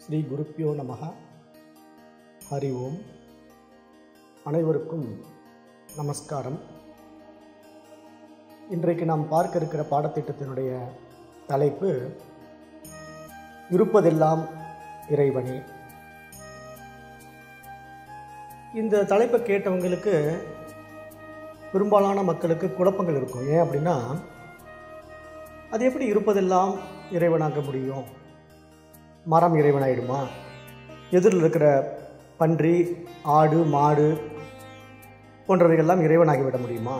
ஸ்ரீ குருப்பியோ நமஹ. ஹரி ஓம். அனைவருக்கும் நமஸ்காரம். இன்றைக்கு நாம் பார்க்க இருக்கிற பாடத்திட்டத்தினுடைய தலைப்பு இருப்பதெல்லாம் இறைவனே. இந்த தலைப்பை கேட்டவங்களுக்கு பெரும்பாலான மக்களுக்கு குழப்பங்கள் இருக்கும். ஏன் அப்படின்னா, அது எப்படி இருப்பதெல்லாம் இறைவனாக முடியும்? மரம் இறைவனாயிடுமா? எதிரில் இருக்கிற பன்றி, ஆடு, மாடு போன்றவைகள்லாம் இறைவனாகிவிட முடியுமா?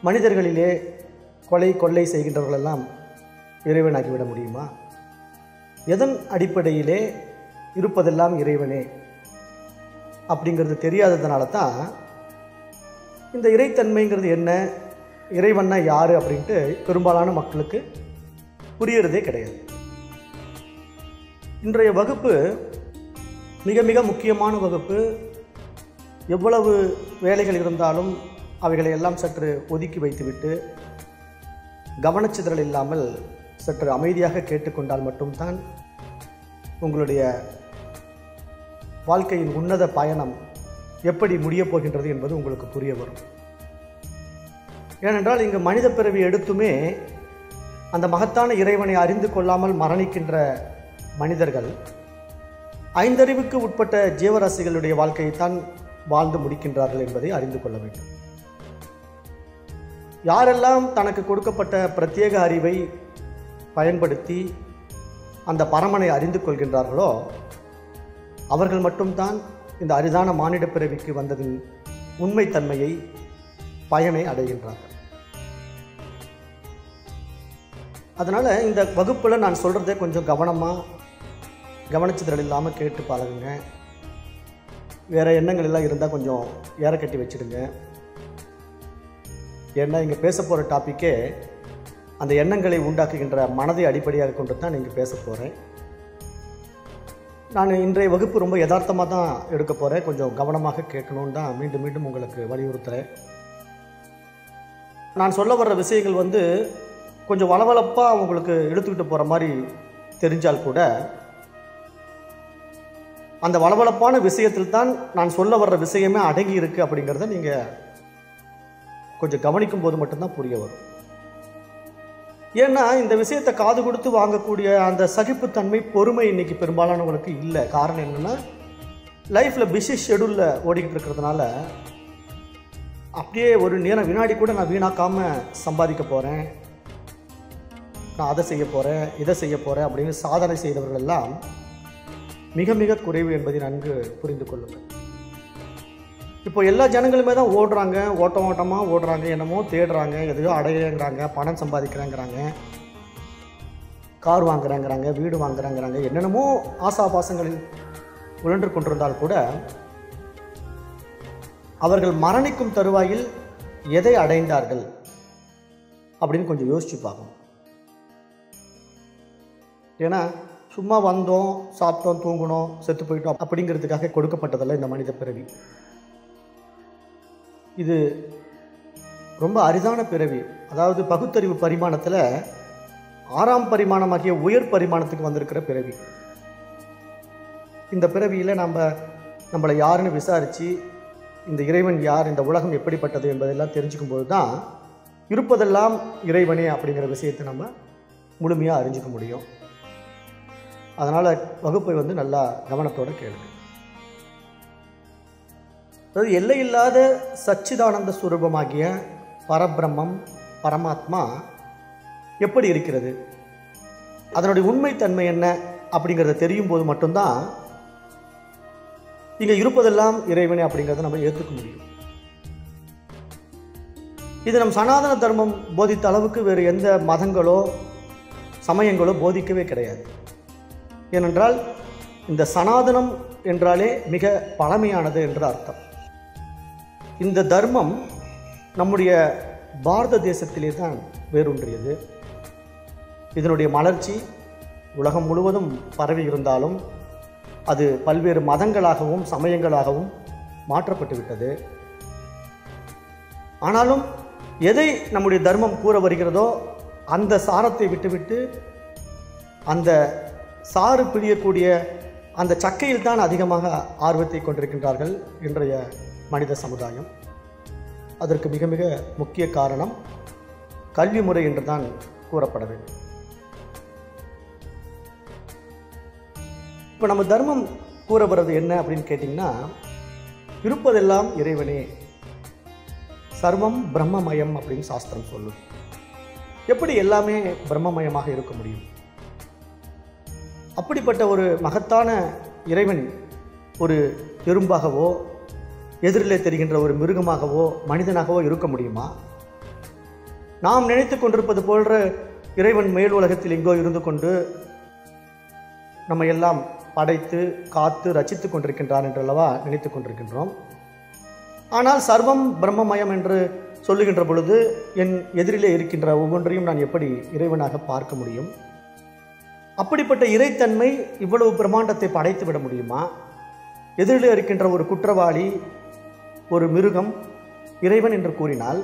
மனிதர்களிலே கொள்ளை செய்கின்றவர்களெல்லாம் இறைவனாகிவிட முடியுமா? எதன் அடிப்படையிலே இருப்பதெல்லாம் இறைவனே அப்படிங்கிறது தெரியாததுனால தான் இந்த இறைத்தன்மைங்கிறது என்ன, இறைவன்னா யார் அப்படின்ட்டு பெரும்பாலான மக்களுக்கு புரியறதே கிடையாது. இன்றைய வகுப்பு மிக மிக முக்கியமான வகுப்பு. எவ்வளவு வேலைகள் இருந்தாலும் அவைகளை எல்லாம் சற்று ஒதுக்கி வைத்துவிட்டு கவனச்சிதறல் இல்லாமல் சற்று அமைதியாக கேட்டுக்கொண்டால் மட்டும்தான் உங்களுடைய வாழ்க்கையின் உன்னத பயணம் எப்படி முடியப் போகின்றது என்பது உங்களுக்கு புரிய வரும். ஏனென்றால் இங்கு மனித பிறவி எடுத்துமே அந்த மகத்தான இறைவனை அறிந்து கொள்ளாமல் மரணிக்கின்ற மனிதர்கள் ஐந்தறிவுக்கு உட்பட்ட ஜீவராசிகளுடைய வாழ்க்கையைத்தான் வாழ்ந்து முடிக்கின்றார்கள் என்பதை அறிந்து கொள்ள வேண்டும். யாரெல்லாம் தனக்கு கொடுக்கப்பட்ட பிரத்யேக அறிவை பயன்படுத்தி அந்த பரமனை அறிந்து கொள்கின்றார்களோ அவர்கள் மட்டும்தான் இந்த அரிதான மானிட பிறவிக்கு வந்ததின் உண்மைத்தன்மையை, பயனை அடைகின்றார்கள். அதனால் இந்த வகுப்பில் நான் சொல்கிறதே கொஞ்சம் கவனச்சிதறல் இல்லாமல் கேட்டு பழகுங்க. வேறு எண்ணங்கள் எல்லாம் இருந்தால் கொஞ்சம் ஏறக்கட்டி வச்சுடுங்க. ஏன்னா இங்கே பேச போகிற டாப்பிக்கே அந்த எண்ணங்களை உண்டாக்குகின்ற மனதை அடிப்படையாக கொண்டு தான் இங்கே பேச போகிறேன். நான் இன்றைய வகுப்பு ரொம்ப யதார்த்தமாக தான் எடுக்க போகிறேன். கொஞ்சம் கவனமாக கேட்கணுன்னு தான் மீண்டும் மீண்டும் உங்களுக்கு வலியுறுத்துகிறேன். நான் சொல்ல வர்ற விஷயங்கள் கொஞ்சம் வளவளப்பாக உங்களுக்கு எடுத்துக்கிட்டு போகிற மாதிரி தெரிஞ்சால் கூட அந்த வளவளப்பான விஷயத்தில் தான் நான் சொல்ல வர்ற விஷயமே அடங்கி இருக்குது அப்படிங்கிறத நீங்கள் கொஞ்சம் கவனிக்கும் போது மட்டும்தான் புரிய வரும். ஏன்னா இந்த விஷயத்தை காது கொடுத்து வாங்கக்கூடிய அந்த சகிப்புத்தன்மை, பொறுமை இன்னைக்கு பெரும்பாலானவங்களுக்கு இல்லை. காரணம் என்னென்னா, லைஃப்பில் பிஸி ஷெடியூலில் ஓடிக்கிட்டு இருக்கிறதுனால அப்படியே ஒரு நேரம் வினாடி கூட நான் வீணாக்காமல் சம்பாதிக்க போகிறேன், நான் அதை செய்ய போகிறேன், இதை செய்ய போகிறேன் அப்படின்னு சாதனை செய்தவர்கள் எல்லாம் மிக மிக குறைவு என்பதை நன்கு புரிந்து கொள்ளுங்கள். இப்போ எல்லா ஜனங்களுமே தான் ஓட்டமாக ஓடுறாங்க, என்னமோ தேடுறாங்க, எதையோ அடையிறேங்கிறாங்க, பணம் சம்பாதிக்கிறேங்கிறாங்க, கார் வாங்குறாங்கிறாங்க, வீடு வாங்குறாங்கிறாங்க, என்னென்னமோ ஆசாபாசங்களில் உழன்று கொண்டிருந்தால் கூட அவர்கள் மரணிக்கும் தருவாயில் எதை அடைந்தார்கள் அப்படின்னு கொஞ்சம் யோசிச்சு பார்க்கணும். ஏன்னா சும்மா வந்தோம், சாப்பிட்டோம், தூங்கினோம், செத்து போயிட்டோம் அப்படிங்கிறதுக்காக கொடுக்கப்பட்டதல்ல இந்த மனித பிறவி. இது ரொம்ப அரிதான பிறவி. அதாவது பகுத்தறிவு பரிமாணத்தில் 6ஆம் பரிமாணமாகிய உயர் பரிமாணத்துக்கு வந்திருக்கிற பிறவி. இந்த பிறவியில் நம்மளை யாருன்னு விசாரித்து இந்த இறைவன் யார், இந்த உலகம் எப்படிப்பட்டது என்பதெல்லாம் தெரிஞ்சுக்கும் போது தான் இருப்பதெல்லாம் இறைவனே அப்படிங்கிற விஷயத்தை நம்ம முழுமையாக அறிஞ்சிக்க முடியும். அதனால் வகுப்பை நல்லா கவனத்தோடு கேளுங்க. அதாவது எல்லையில்லாத சச்சிதானந்த ஸ்வரூபமாகிய பரபிரம்மம், பரமாத்மா எப்படி இருக்கிறது, அதனுடைய உண்மைத்தன்மை என்ன அப்படிங்கிறத தெரியும் போது மட்டும்தான் இங்கே இருப்பதெல்லாம் இறைவனே அப்படிங்கிறத நம்ம ஏற்றுக்க முடியும். இது நம் சனாதன தர்மம் போதித்த அளவுக்கு வேறு எந்த மதங்களோ சமயங்களோ போதிக்கவே கிடையாது. ஏனென்றால் இந்த சனாதனம் என்றாலே மிக பழமையானது என்ற அர்த்தம். இந்த தர்மம் நம்முடைய பாரத தேசத்திலே தான் வேரூன்றியது. இதனுடைய மலர்ச்சி உலகம் முழுவதும் பரவி இருந்தாலும் அது பல்வேறு மதங்களாகவும் சமயங்களாகவும் மாற்றப்பட்டு விட்டது. ஆனாலும் எதை நம்முடைய தர்மம் கூற வருகிறதோ அந்த சாரத்தை விட்டுவிட்டு அந்த சாறு பிழியக்கூடிய அந்த சக்கையில் தான் அதிகமாக ஆர்வத்தை கொண்டிருக்கின்றார்கள் இன்றைய மனித சமுதாயம். அதற்கு மிக மிக முக்கிய காரணம் கல்வி முறை என்று தான் கூறப்பட வேண்டும். இப்போ நம்ம தர்மம் கூற வர்றது என்ன அப்படின்னு கேட்டிங்கன்னா, இருப்பதெல்லாம் இறைவனே, சர்வம் பிரம்மமயம் அப்படின்னு சாஸ்திரம் சொல்லுது. எப்படி எல்லாமே பிரம்மமயமாக இருக்க முடியும்? அப்படிப்பட்ட ஒரு மகத்தான இறைவன் ஒரு எறும்பாகவோ எதிரிலே தெரிகின்ற ஒரு மிருகமாகவோ மனிதனாகவோ இருக்க முடியுமா? நாம் நினைத்து கொண்டிருப்பது போன்ற இறைவன் மேல் உலகத்தில் எங்கோ இருந்து கொண்டு நம்ம எல்லாம் படைத்து காத்து ரச்சித்து கொண்டிருக்கின்றான் என்றல்லவா நினைத்து கொண்டிருக்கின்றோம். ஆனால் சர்வம் பிரம்மமயம் என்று சொல்லுகின்ற பொழுது என் எதிரிலே இருக்கின்ற ஒவ்வொன்றையும் நான் எப்படி இறைவனாக பார்க்க முடியும்? அப்படிப்பட்ட இறைத்தன்மை இவ்வளவு பிரம்மாண்டத்தை படைத்து விட முடியுமா? எதிரிலே இருக்கின்ற ஒரு குற்றவாளி, ஒரு மிருகம் இறைவன் என்று கூறினால்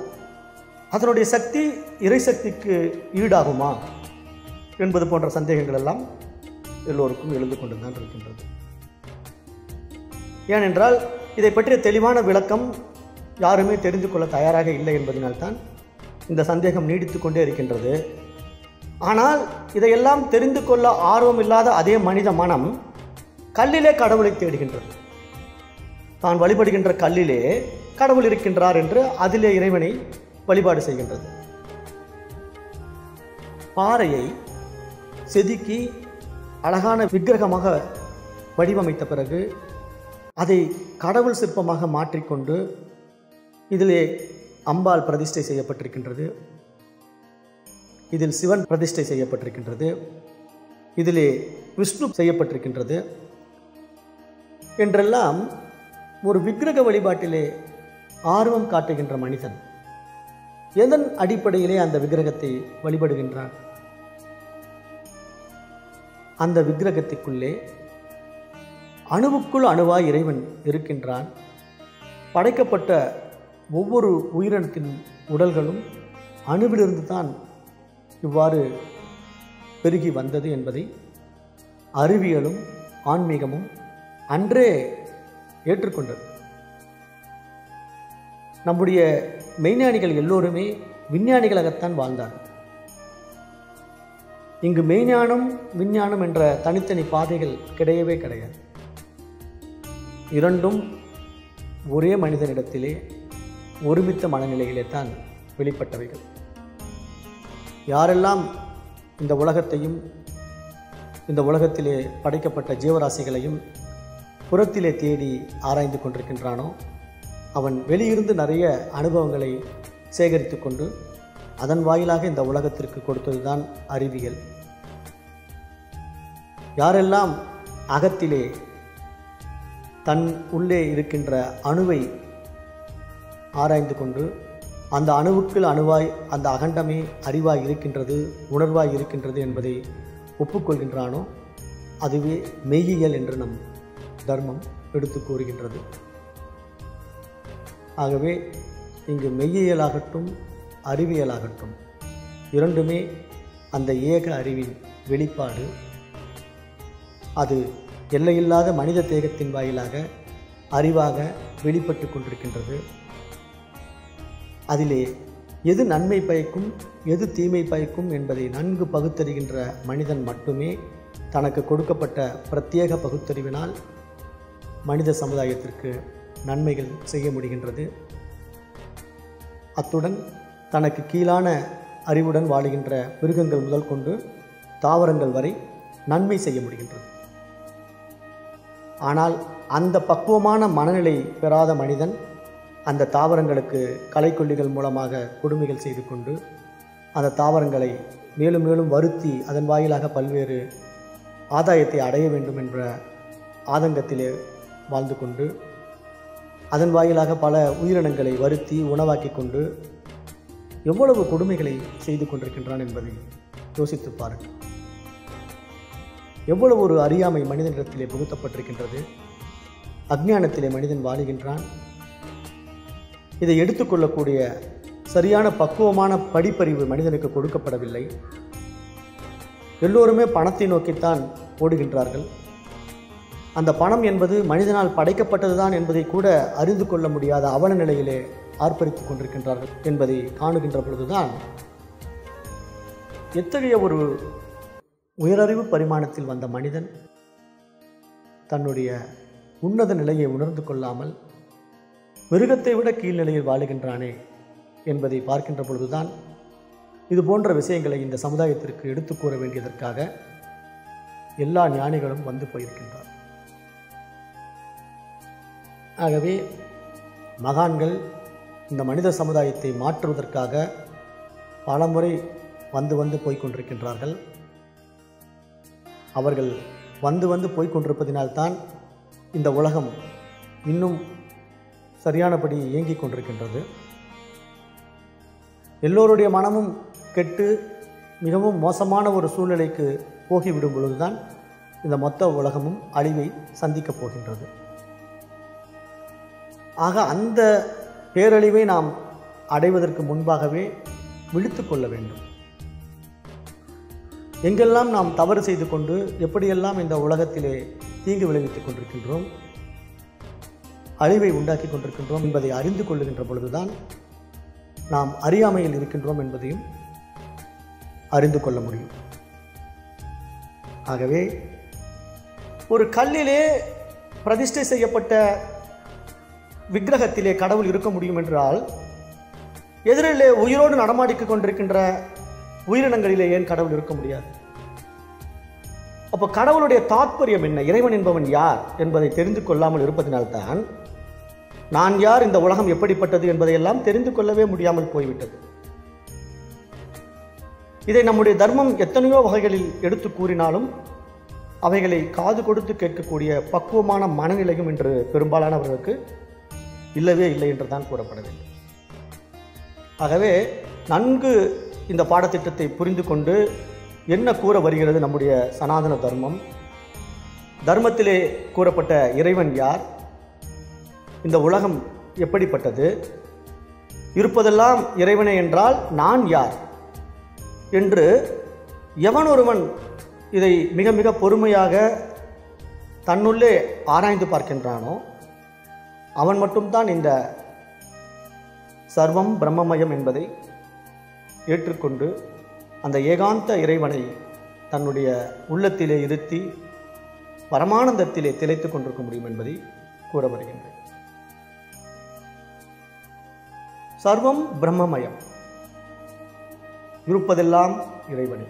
அதனுடைய சக்தி இறை சக்திக்கு ஈடாகுமா என்பது போன்ற சந்தேகங்கள் எல்லாம் எல்லோருக்கும் எழுந்து கொண்டுதான் இருக்கின்றது. ஏனென்றால் இதை பற்றிய தெளிவான விளக்கம் யாருமே தெரிந்து கொள்ள தயாராக இல்லை என்பதனால்தான் இந்த சந்தேகம் நீடித்து கொண்டே இருக்கின்றது. ஆனால் இதையெல்லாம் தெரிந்து கொள்ள ஆர்வம் இல்லாத அதே மனித மனம் கல்லிலே கடவுளை தேடுகின்றது. தான் வழிபடுகின்ற கல்லிலே கடவுள் இருக்கின்றார் என்று அதிலே இறைவனை வழிபாடு செய்கின்றது. பாறையை செதுக்கி அழகான விக்கிரகமாக வடிவமைத்த பிறகு அதை கடவுள் சிற்பமாக மாற்றிக்கொண்டு இதிலே அம்பாள் பிரதிஷ்டை செய்யப்பட்டிருக்கின்றது, இதில் சிவன் பிரதிஷ்டை செய்யப்பட்டிருக்கின்றது, இதிலே விஷ்ணு செய்யப்பட்டிருக்கின்றது என்றெல்லாம் ஒரு விக்கிரக வழிபாட்டிலே ஆர்வம் காட்டுகின்ற மனிதன் எதன் அடிப்படையிலே அந்த விக்கிரகத்தை வழிபடுகின்றான்? அந்த விக்கிரகத்திற்குள்ளே அணுவுக்குள் அணுவாய் இறைவன் இருக்கின்றான். படைக்கப்பட்ட ஒவ்வொரு உயிரினத்தின் உடல்களும் அணுவிலிருந்து தான் இவ்வாறு பெருகி வந்தது என்பதை அறிவியலும் ஆன்மீகமும் அன்றே ஏற்றுக்கொண்டது. நம்முடைய மெய்ஞானிகள் எல்லோருமே விஞ்ஞானிகளாகத்தான் வாழ்ந்தார்கள். இங்கு மெய்ஞானம் விஞ்ஞானம் என்ற தனித்தனி பாதைகள் கிடையவே கிடையாது. இரண்டும் ஒரே மனிதனிடத்திலே ஒருமித்த மனநிலையிலே தான் வெளிப்பட்டவைகள். யாரெல்லாம் இந்த உலகத்தையும் இந்த உலகத்திலே படைக்கப்பட்ட ஜீவராசிகளையும் புறத்திலே தேடி ஆராய்ந்து கொண்டிருக்கின்றானோ அவன் வெளியிருந்து நிறைய அனுபவங்களை சேகரித்து கொண்டு அதன் வாயிலாக இந்த உலகத்திற்கு கொடுத்ததுதான் அறிவியல். யாரெல்லாம் அகத்திலே தன் உள்ளே இருக்கின்ற அணுவை ஆராய்ந்து கொண்டு அந்த அணுவுக்குள் அணுவாய் அந்த அகண்டமே அறிவாய் இருக்கின்றது, உணர்வாய் இருக்கின்றது என்பதை ஒப்புக்கொள்கின்றானோ அதுவே மெய்யியல் என்று நம் தர்மம் எடுத்து கூறுகின்றது. ஆகவே இங்கு மெய்யியலாகட்டும் அறிவியலாகட்டும் இரண்டுமே அந்த ஏக அறிவின் வெளிப்பாடு. அது எல்லையில்லாத மனித தேகத்தின் வாயிலாக அறிவாக வெளிப்பட்டு கொண்டிருக்கின்றது. அதிலே எது நன்மை பயக்கும் எது தீமை பயக்கும் என்பதை நன்கு பகுத்தறிகின்ற மனிதன் மட்டுமே தனக்கு கொடுக்கப்பட்ட பிரத்யேக பகுத்தறிவினால் மனித சமுதாயத்திற்கு நன்மைகள் செய்ய முடிகின்றது. அத்துடன் தனக்கு கீழான அறிவுடன் வாழுகின்ற மிருகங்கள் முதல் கொண்டு தாவரங்கள் வரை நன்மை செய்ய முடிகின்றது. ஆனால் அந்த பக்குவமான மனநிலை பெறாத மனிதன் அந்த தாவரங்களுக்கு களைக்கொல்லிகள் மூலமாக கொடுமைகள் செய்து கொண்டு அந்த தாவரங்களை மேலும் மேலும் வருத்தி அதன் வாயிலாக பல்வேறு ஆதாயத்தை அடைய வேண்டும் என்ற ஆதங்கத்திலே வாழ்ந்து கொண்டு அதன் வாயிலாக பல உயிரினங்களை வருத்தி உணவாக்கி கொண்டு எவ்வளவு கொடுமைகளை செய்து கொண்டிருக்கின்றான் என்பதை யோசித்து பாருங்கள். எவ்வளவு ஒரு அறியாமை மனிதனிடத்திலே புகுத்தப்பட்டிருக்கின்றது. அஞ்ஞானத்திலே மனிதன் வாழுகின்றான். இதை எடுத்துக்கொள்ளக்கூடிய சரியான பக்குவமான படிப்பறிவு மனிதனுக்கு கொடுக்கப்படவில்லை. எல்லோருமே பணத்தை நோக்கித்தான் ஓடுகின்றார்கள். அந்த பணம் என்பது மனிதனால் படைக்கப்பட்டதுதான் என்பதை கூட அறிந்து கொள்ள முடியாத அவல நிலையிலே ஆர்ப்பரித்துக் கொண்டிருக்கின்றார்கள் என்பதை காணுகின்ற பொழுதுதான் எத்தகைய ஒரு உயரறிவு பரிமாணத்தில் வந்த மனிதன் தன்னுடைய உன்னத நிலையை உணர்ந்து கொள்ளாமல் மிருகத்தை விட கீழ்நிலையில் வாழுகின்றானே என்பதை பார்க்கின்ற பொழுதுதான் இது போன்ற விஷயங்களை இந்த சமுதாயத்திற்கு எடுத்து கூற வேண்டியதற்காக எல்லா ஞானிகளும் வந்து போயிருக்கின்றார். ஆகவே மகான்கள் இந்த மனித சமுதாயத்தை மாற்றுவதற்காக பலமுறை வந்து போய்கொண்டிருக்கின்றார்கள். அவர்கள் வந்து போய்கொண்டிருப்பதினால்தான் இந்த உலகம் இன்னும் சரியானபடி இயங்கிக் கொண்டிருக்கின்றது. எல்லோருடைய மனமும் கெட்டு மிகவும் மோசமான ஒரு சூழ்நிலைக்கு போகிவிடும் பொழுதுதான் இந்த மொத்த உலகமும் அழிவை சந்திக்கப் போகின்றது. ஆக அந்த பேரழிவை நாம் அடைவதற்கு முன்பாகவே விழித்து கொள்ள வேண்டும். எங்கெல்லாம் நாம் தவறு செய்து கொண்டு எப்படியெல்லாம் இந்த உலகத்திலே தீங்கு விளைவித்துக் கொண்டிருக்கின்றோம், அழிவை உண்டாக்கி கொண்டிருக்கின்றோம் என்பதை அறிந்து கொள்ளுகின்ற பொழுதுதான் நாம் அறியாமையில் இருக்கின்றோம் என்பதையும் அறிந்து கொள்ள முடியும். ஆகவே ஒரு கல்லிலே பிரதிஷ்டை செய்யப்பட்ட விக்கிரகத்திலே கடவுள் இருக்க முடியும் என்றால் எதிரிலே உயிரோடு நடமாடிக் கொண்டிருக்கின்ற உயிரினங்களிலே ஏன் கடவுள் இருக்க முடியாது? அப்போ கடவுளுடைய தாற்பயம் என்ன, இறைவன் என்பவன் யார் என்பதை தெரிந்து கொள்ளாமல் இருப்பதினால்தான் நான் யார், இந்த உலகம் எப்படிப்பட்டது என்பதையெல்லாம் தெரிந்து கொள்ளவே முடியாமல் போய்விட்டது. இதை நம்முடைய தர்மம் எத்தனையோ வகைகளில் எடுத்து கூறினாலும் அவைகளை காது கொடுத்து கேட்கக்கூடிய பக்குவமான மனநிலையும் இன்று பெரும்பாலானவர்களுக்கு இல்லவே இல்லை என்று தான் கூறப்பட வேண்டும். ஆகவே நன்கு இந்த பாடத்திட்டத்தை புரிந்து கொண்டு என்ன கூற வருகிறது நம்முடைய சனாதன தர்மம், தர்மத்திலே கூறப்பட்ட இறைவன் யார், இந்த உலகம் எப்படிப்பட்டது, இருப்பதெல்லாம் இறைவனே என்றால் நான் யார் என்று எவன் ஒருவன் இதை மிக மிக பொறுமையாக தன்னுள்ளே ஆராய்ந்து பார்க்கின்றானோ அவன் மட்டும்தான் இந்த சர்வம் பிரம்மமயம் என்பதை ஏற்றுக்கொண்டு அந்த ஏகாந்த இறைவனை தன்னுடைய உள்ளத்திலே இருத்தி பரமானந்தத்திலே திளைத்துக் கொண்டிருக்க முடியும் என்பதை கூற வருகின்றேன். சர்வம் பிரம்மமயம், இருப்பதெல்லாம் இறைவனே.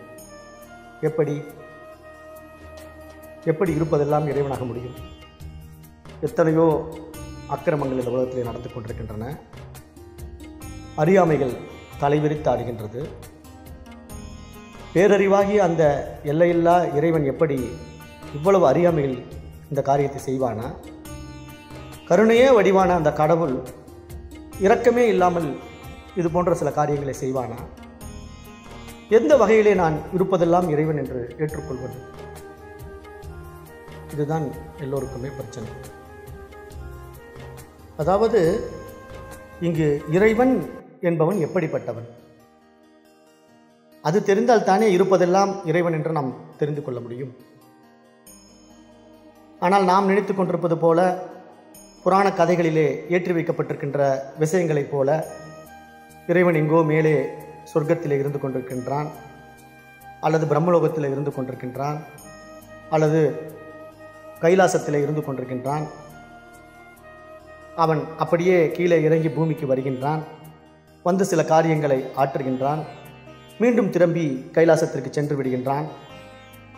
எப்படி இருப்பதெல்லாம் இறைவனாக முடியும்? எத்தனையோ அக்கிரமங்கள் இந்த உலகத்திலே நடந்து கொண்டிருக்கின்றன. அறியாமைகள் தலைவிரித்து ஆடுகின்றது. பேரறிவாகி அந்த எல்லையில்லா இறைவன் எப்படி இவ்வளவு அறியாமைகள் இந்த காரியத்தை செய்வானா? கருணையே வடிவான அந்த கடவுள் இரக்கமே இல்லாமல் இது போன்ற சில காரியங்களை செய்வானா? எந்த வகையிலே நான் இருப்பதெல்லாம் இறைவன் என்று ஏற்றுக்கொள்வது? இதுதான் எல்லோருக்குமே பிரச்சனை. அதாவது இங்கு இறைவன் என்பவன் எப்படிப்பட்டவன் அது தெரிந்தால் தானே இருப்பதெல்லாம் இறைவன் என்று நாம் தெரிந்து கொள்ள முடியும். ஆனால் நாம் நினைத்து கொண்டிருப்பது போல புராண கதைகளிலே ஏற்றி வைக்கப்பட்டிருக்கின்ற விஷயங்களைப் போல இறைவன் எங்கோ மேலே சொர்க்கத்திலே இருந்து கொண்டிருக்கின்றான், அல்லது பிரம்மலோகத்தில் இருந்து கொண்டிருக்கின்றான், அல்லது கைலாசத்திலே இருந்து கொண்டிருக்கின்றான். அவன் அப்படியே கீழே இறங்கி பூமிக்கு வருகின்றான், வந்து சில காரியங்களை ஆற்றுகின்றான், மீண்டும் திரும்பி கைலாசத்திற்கு சென்று விடுகின்றான்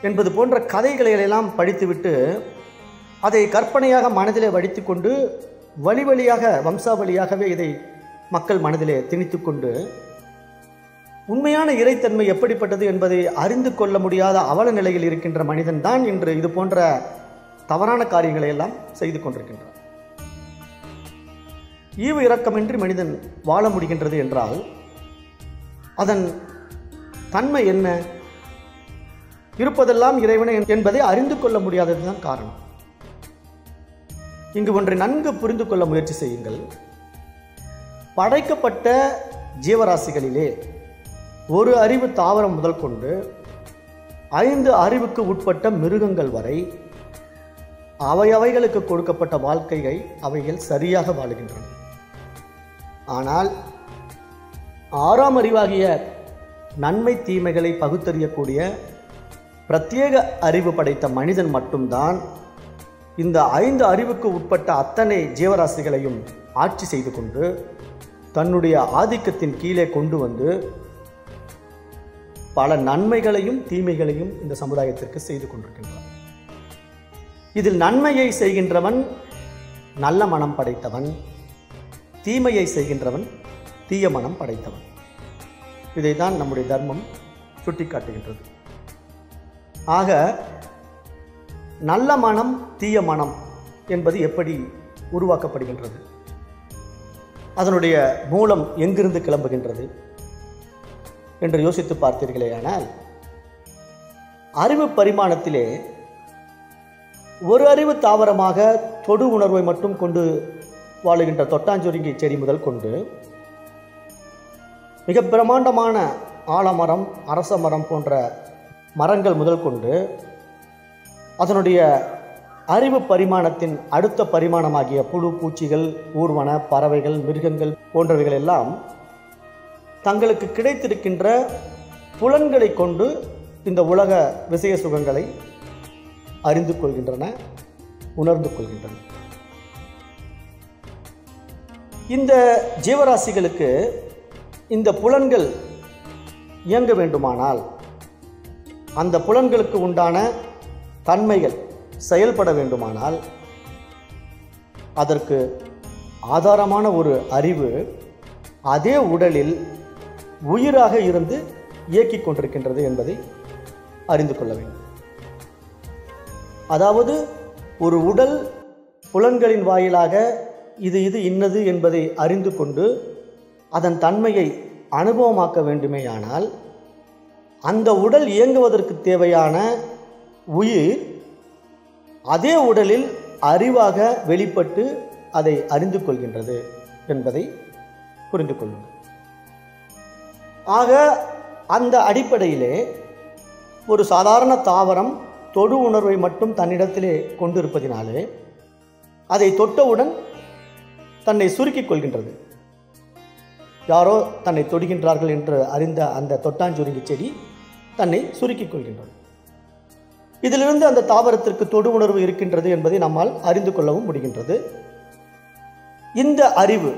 என்பது போன்ற கதைகளையெல்லாம் படித்துவிட்டு அதை கற்பனையாக மனதிலே வடித்து கொண்டு வழி வழியாக வம்சாவளியாகவே இதை மக்கள் மனதிலே திணித்து கொண்டு உண்மையான இறைத்தன்மை எப்படிப்பட்டது என்பதை அறிந்து கொள்ள முடியாத அவல நிலையில் இருக்கின்ற மனிதன் தான் இன்று இது போன்ற தவறான காரியங்களை எல்லாம் செய்து கொண்டிருக்கின்றான். ஈவு இரக்கமின்றி மனிதன் வாழ முடிகின்றது என்றால் அதன் தன்மை என்ன? இருப்பதெல்லாம் இறைவனை என்பதை அறிந்து கொள்ள முடியாததுதான் காரணம். இங்கு ஒன்றை நன்கு புரிந்து கொள்ள முயற்சி செய்யுங்கள். படைக்கப்பட்ட ஜீவராசிகளிலே ஒரு அறிவு தாவரம் முதல் கொண்டு 5 அறிவுக்கு உட்பட்ட மிருகங்கள் வரை அவைகளுக்கு கொடுக்கப்பட்ட வாழ்க்கையை அவைகள் சரியாக வாழுகின்றன. ஆனால் 6ஆம் அறிவாகிய நன்மை தீமைகளை பகுத்தறியக்கூடிய பிரத்யேக அறிவு படைத்த மனிதன் மட்டும்தான் இந்த 5 அறிவுக்கு உட்பட்ட அத்தனை ஜீவராசிகளையும் ஆட்சி செய்து கொண்டு தன்னுடைய ஆதிக்கத்தின் கீழே கொண்டு வந்து பல நன்மைகளையும் தீமைகளையும் இந்த சமுதாயத்திற்கு செய்து கொண்டிருக்கின்றான். இதில் நன்மையை செய்கின்றவன் நல்ல மனம் படைத்தவன், தீமையை செய்கின்றவன் தீய மனம் படைத்தவன். இதைத்தான் நம்முடைய தர்மம் சுட்டிக்காட்டுகின்றது. ஆக நல்ல மனம் தீய மனம் என்பது எப்படி உருவாக்கப்படுகின்றது, அதனுடைய மூலம் எங்கிருந்து கிளம்புகின்றது என்று யோசித்து பார்த்தீர்களேயானால், அறிவு பரிமாணத்திலே ஒரு அறிவு தாவரமாக தொடு உணர்வை மட்டும் கொண்டு வாழுகின்ற தொட்டாஞ்சுருங்கி செடி முதல் கொண்டு மிக பிரம்மாண்டமான ஆலமரம், அரச மரம் போன்ற மரங்கள் முதல் கொண்டு அதனுடைய அறிவு பரிமாணத்தின் அடுத்த பரிமாணமாகிய புழு, பூச்சிகள், ஊர்வன, பறவைகள், மிருகங்கள் போன்றவைகள் எல்லாம் தங்களுக்கு கிடைத்திருக்கின்ற புலன்களை கொண்டு இந்த உலக விஷய சுகங்களை அறிந்து கொள்கின்றன, உணர்ந்து கொள்கின்றன. இந்த ஜீவராசிகளுக்கு இந்த புலன்கள் இயங்க வேண்டுமானால், அந்த புலன்களுக்கு உண்டான தன்மைகள் செயல்பட வேண்டுமானால், அதற்கு ஆதாரமான ஒரு அறிவு அதே உடலில் உயிராக இருந்து இயக்கிக் கொண்டிருக்கின்றது என்பதை அறிந்து கொள்ள வேண்டும். அதாவது ஒரு உடல் புலன்களின் வாயிலாக இது இன்னது என்பதை அறிந்து கொண்டு அதன் தன்மையை அனுபவமாக்க வேண்டுமேயானால், அந்த உடல் இயங்குவதற்கு தேவையான உயிர் அதே உடலில் அறிவாக வெளிப்பட்டு அதை அறிந்து கொள்கின்றது என்பதை புரிந்து கொள்ளுங்கள். ஆக அந்த அடிப்படையிலே ஒரு சாதாரண தாவரம் தொடு உணர்வை மட்டும் தன்னிடத்திலே கொண்டிருப்பதினாலே அதை தொட்டவுடன் தன்னை சுருக்கிக் கொள்கின்றது. யாரோ தன்னை தொடுகின்றார்கள் என்று அறிந்த அந்த தொட்டாஞ்சுருங்கி செடி தன்னை சுருக்கிக் கொள்கின்றது. இதிலிருந்து அந்த தாவரத்திற்கு தொடு உணர்வு இருக்கின்றது என்பதை நம்மால் அறிந்து கொள்ளவும் முடிகின்றது. இந்த அறிவு,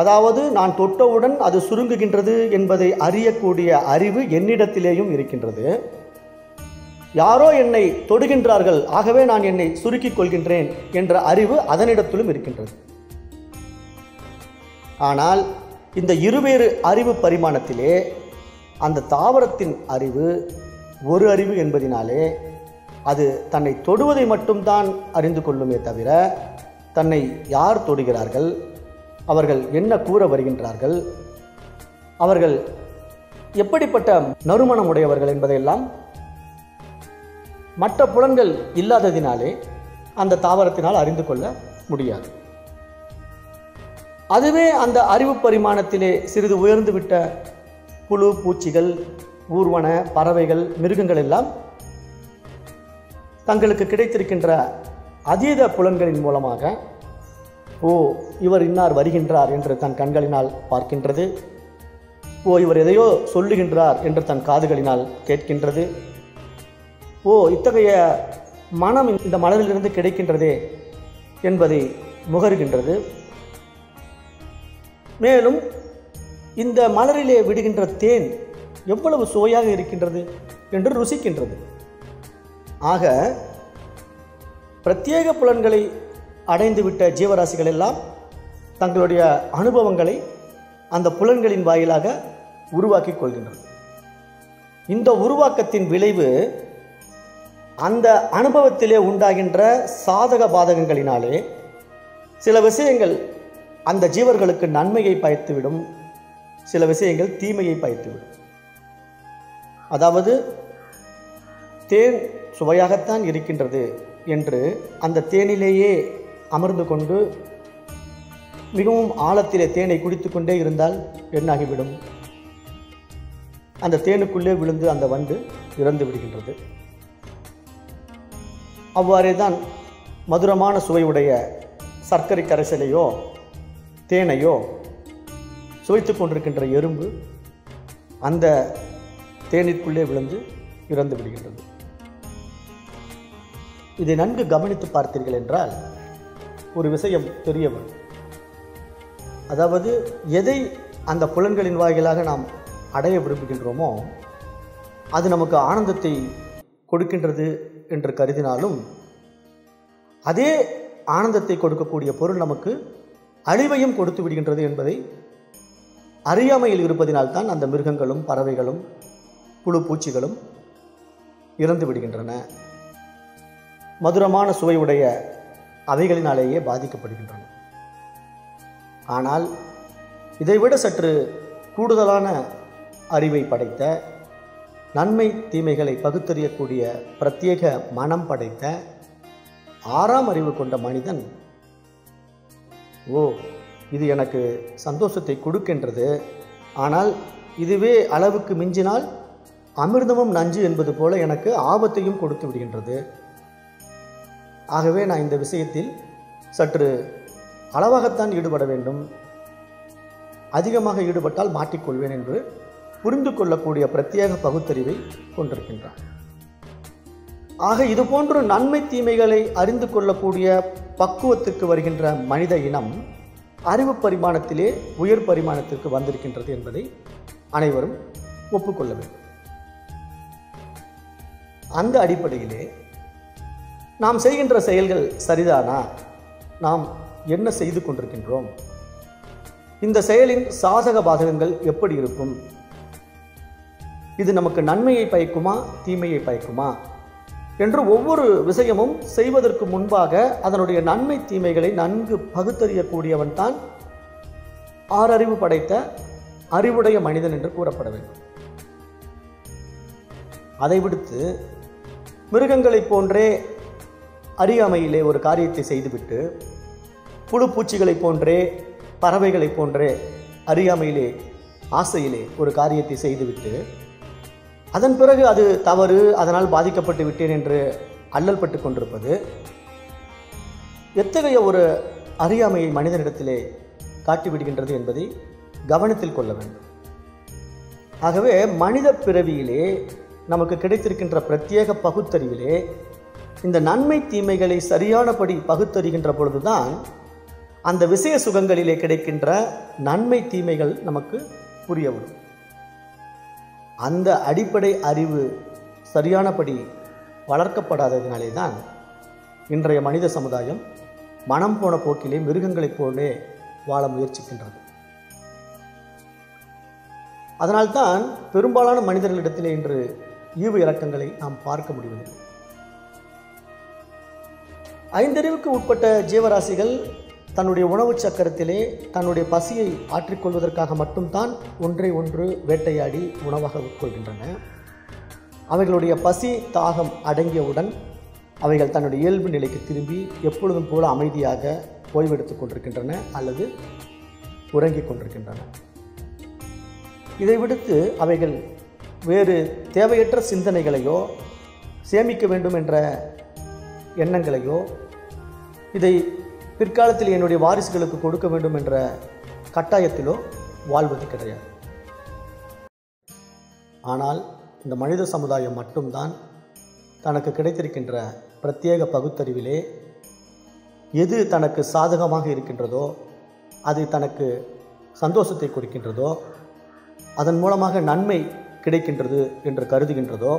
அதாவது நான் தொட்டவுடன் அது சுருங்குகின்றது என்பதை அறியக்கூடிய அறிவு என்னிடத்திலேயும் இருக்கின்றது. யாரோ என்னை தொடுகின்றார்கள், ஆகவே நான் என்னை சுருக்கிக் கொள்கின்றேன் என்ற அறிவு அதனிடத்திலும் இருக்கின்றது. ஆனால் இந்த இருவேறு அறிவு பரிமாணத்திலே அந்த தாவரத்தின் அறிவு ஒரு அறிவு என்பதினாலே அது தன்னை தொடுவதை மட்டும்தான் அறிந்து கொள்ளுமே தவிர, தன்னை யார் தொடுகிறார்கள், அவர்கள் என்ன கூற வருகின்றார்கள், அவர்கள் எப்படிப்பட்ட நறுமணம் உடையவர்கள் என்பதையெல்லாம் மற்ற புலன்கள் இல்லாததினாலே அந்த தாவரத்தினால் அறிந்து கொள்ள முடியாது. அதுவே அந்த அறிவு பரிமாணத்திலே சிறிது உயர்ந்துவிட்ட புழு, பூச்சிகள், ஊர்வன, பறவைகள், மிருகங்கள் எல்லாம் தங்களுக்கு கிடைத்திருக்கின்ற அதீத புலன்களின் மூலமாக இவர் இன்னார் வருகின்றார் என்று தன் கண்களினால் பார்க்கின்றது, இவர் எதையோ சொல்லுகின்றார் என்று தன் காதுகளினால் கேட்கின்றது, இத்தகைய மனம் இந்த மலரிலிருந்து கிடைக்கின்றதே என்பதை முகருகின்றது. மேலும் இந்த மலரிலே விடுகின்ற தேன் எவ்வளவு சுவையாக இருக்கின்றது என்று ருசிக்கின்றது. ஆக பிரத்யேக புலன்களை அடைந்துவிட்ட ஜீவராசிகள் எல்லாம் தங்களுடைய அனுபவங்களை அந்த புலன்களின் வாயிலாக உருவாக்கிக் கொள்கின்றன. இந்த உருவாக்கத்தின் விளைவு அந்த அனுபவத்திலே உண்டாகின்ற சாதக பாதகங்களினாலே சில விஷயங்கள் அந்த ஜீவர்களுக்கு நன்மையை பயத்துவிடும், சில விஷயங்கள் தீமையை பயத்துவிடும். அதாவது தேன் சுவையாகத்தான் இருக்கின்றது என்று அந்த தேனிலேயே அமர்ந்து கொண்டு மிகவும் ஆழத்திலே தேனை குடித்து கொண்டே இருந்தால் என்னாகிவிடும்? அந்த தேனுக்குள்ளே விழுந்து அந்த வண்டு இறந்து விடுகின்றது. அவ்வாறே தான் மதுரமான சுவையுடைய சர்க்கரை கரைசலையோ தேனையோ சுவைத்து கொண்டிருக்கின்ற எறும்பு அந்த தேனிற்குள்ளே விழுந்து இறந்து விடுகின்றது. இதை நன்கு கவனித்து பார்த்தீர்கள் என்றால் ஒரு விஷயம் தெரிய வரும். அதாவது எதை அந்த புலன்களின் வாயிலாக நாம் அடைய விரும்புகின்றோமோ அது நமக்கு ஆனந்தத்தை கொடுக்கின்றது என்று கருதினாலும் அதே ஆனந்தத்தை கொடுக்கக்கூடிய பொருள் நமக்கு அழிவையும் கொடுத்து விடுகின்றது என்பதை அறியாமையில் இருப்பதினால்தான் அந்த மிருகங்களும் பறவைகளும் புழு பூச்சிகளும் இறந்து விடுகின்றன. மதுரமான சுவையுடைய அவைகளினாலேயே பாதிக்கப்படுகின்றன. ஆனால் இதைவிட சற்று கூடுதலான அறிவை படைத்த, நன்மை தீமைகளை பகுத்தறியக்கூடிய பிரத்யேக மனம் படைத்த 6ஆம் அறிவு கொண்ட மனிதன், இது எனக்கு சந்தோஷத்தை கொடுக்கின்றது, ஆனால் இதுவே அளவுக்கு மிஞ்சினால் அமிர்தமும் நஞ்சு என்பது போல எனக்கு ஆபத்தையும் கொடுத்து விடுகின்றது. ஆகவே நான் இந்த விஷயத்தில் சற்று அளவாகத்தான் ஈடுபட வேண்டும், அதிகமாக ஈடுபட்டால் மாட்டிக்கொள்வேன் என்று புரிந்து கொள்ளக்கூடிய பிரத்யேக பகுத்தறிவை கொண்டிருக்கின்றான். ஆக இதுபோன்று நன்மை தீமைகளை அறிந்து கொள்ளக்கூடிய பக்குவத்திற்கு வருகின்ற மனித இனம் அறிவு பரிமாணத்திலே உயர் பரிமாணத்திற்கு வந்திருக்கின்றது என்பதை அனைவரும் ஒப்புக்கொள்ள வேண்டும். அந்த அடிப்படையிலே நாம் செய்கின்ற செயல்கள் சரிதானா, நாம் என்ன செய்து கொண்டிருக்கின்றோம், இந்த செயலின் சாதக பாதகங்கள் எப்படி இருக்கும், இது நமக்கு நன்மையை பயக்குமா தீமையை பயக்குமா என்று ஒவ்வொரு விஷயமும் செய்வதற்கு முன்பாக அதனுடைய நன்மை தீமைகளை நன்கு பகுத்தறியக்கூடியவன் தான் ஆறறிவு படைத்த அறிவுடைய மனிதன் என்று கூறப்பட வேண்டும். அதை விடுத்து மிருகங்களைப் போன்றே அறியாமையிலே ஒரு காரியத்தை செய்துவிட்டு, புழு பூச்சிகளைப் போன்றே பறவைகளைப் போன்றே அறியாமையிலே ஆசையிலே ஒரு காரியத்தை செய்துவிட்டு அதன் பிறகு அது தவறு, அதனால் பாதிக்கப்பட்டு விட்டேன் என்று அல்லல் பட்டு கொண்டிருப்பது எத்தகைய ஒரு அறியாமையை மனிதனிடத்திலே காட்டிவிடுகின்றது என்பதை கவனத்தில் கொள்ள வேண்டும். ஆகவே மனித பிறவியிலே நமக்கு கிடைத்திருக்கின்ற பிரத்யேக பகுத்தறிவிலே இந்த நன்மை தீமைகளை சரியானபடி பகுத்தறிகின்ற பொழுதுதான் அந்த விஷய சுகங்களிலே கிடைக்கின்ற நன்மை தீமைகள் நமக்கு புரிய வரும். அந்த அடிப்படை அறிவு சரியானபடி வளர்க்கப்படாததினாலே தான் இன்றைய மனித சமுதாயம் மனம் போன போக்கிலே மிருகங்களைப் போலே வாழ முயற்சிக்கின்றது. அதனால்தான் பெரும்பாலான மனிதர்களிடத்திலே இன்று ஈவு இரக்கங்களை நாம் பார்க்க முடிவதில்லை. 5 அறிவுக்கு உட்பட்ட ஜீவராசிகள் தன்னுடைய உணவு சக்கரத்திலே தன்னுடைய பசியை ஆற்றிக்கொள்வதற்காக மட்டும்தான் ஒன்றை ஒன்று வேட்டையாடி உணவாக உட்கொள்கின்றன. அவைகளுடைய பசி தாகம் அடங்கியவுடன் அவைகள் தன்னுடைய இயல்பு நிலைக்கு திரும்பி எப்பொழுதும் போல அமைதியாக ஓய்வெடுத்துக் கொண்டிருக்கின்றன அல்லது உறங்கிக் கொண்டிருக்கின்றன. இதை விடுத்து அவைகள் வேறு தேவையற்ற சிந்தனைகளையோ சேமிக்க வேண்டும் என்ற எண்ணங்களையோ இதை பிற்காலத்தில் என்னுடைய வாரிசுகளுக்கு கொடுக்க வேண்டும் என்ற கட்டாயத்திலோ வாழ்வது கிடையாது. ஆனால் இந்த மனித சமுதாயம் மட்டும்தான் தனக்கு கிடைத்திருக்கின்ற பிரத்யேக பகுத்தறிவிலே எது தனக்கு சாதகமாக இருக்கின்றதோ, அது தனக்கு சந்தோஷத்தை கொடுக்கின்றதோ, அதன் மூலமாக நன்மை கிடைக்கின்றது என்று கருதுகின்றதோ,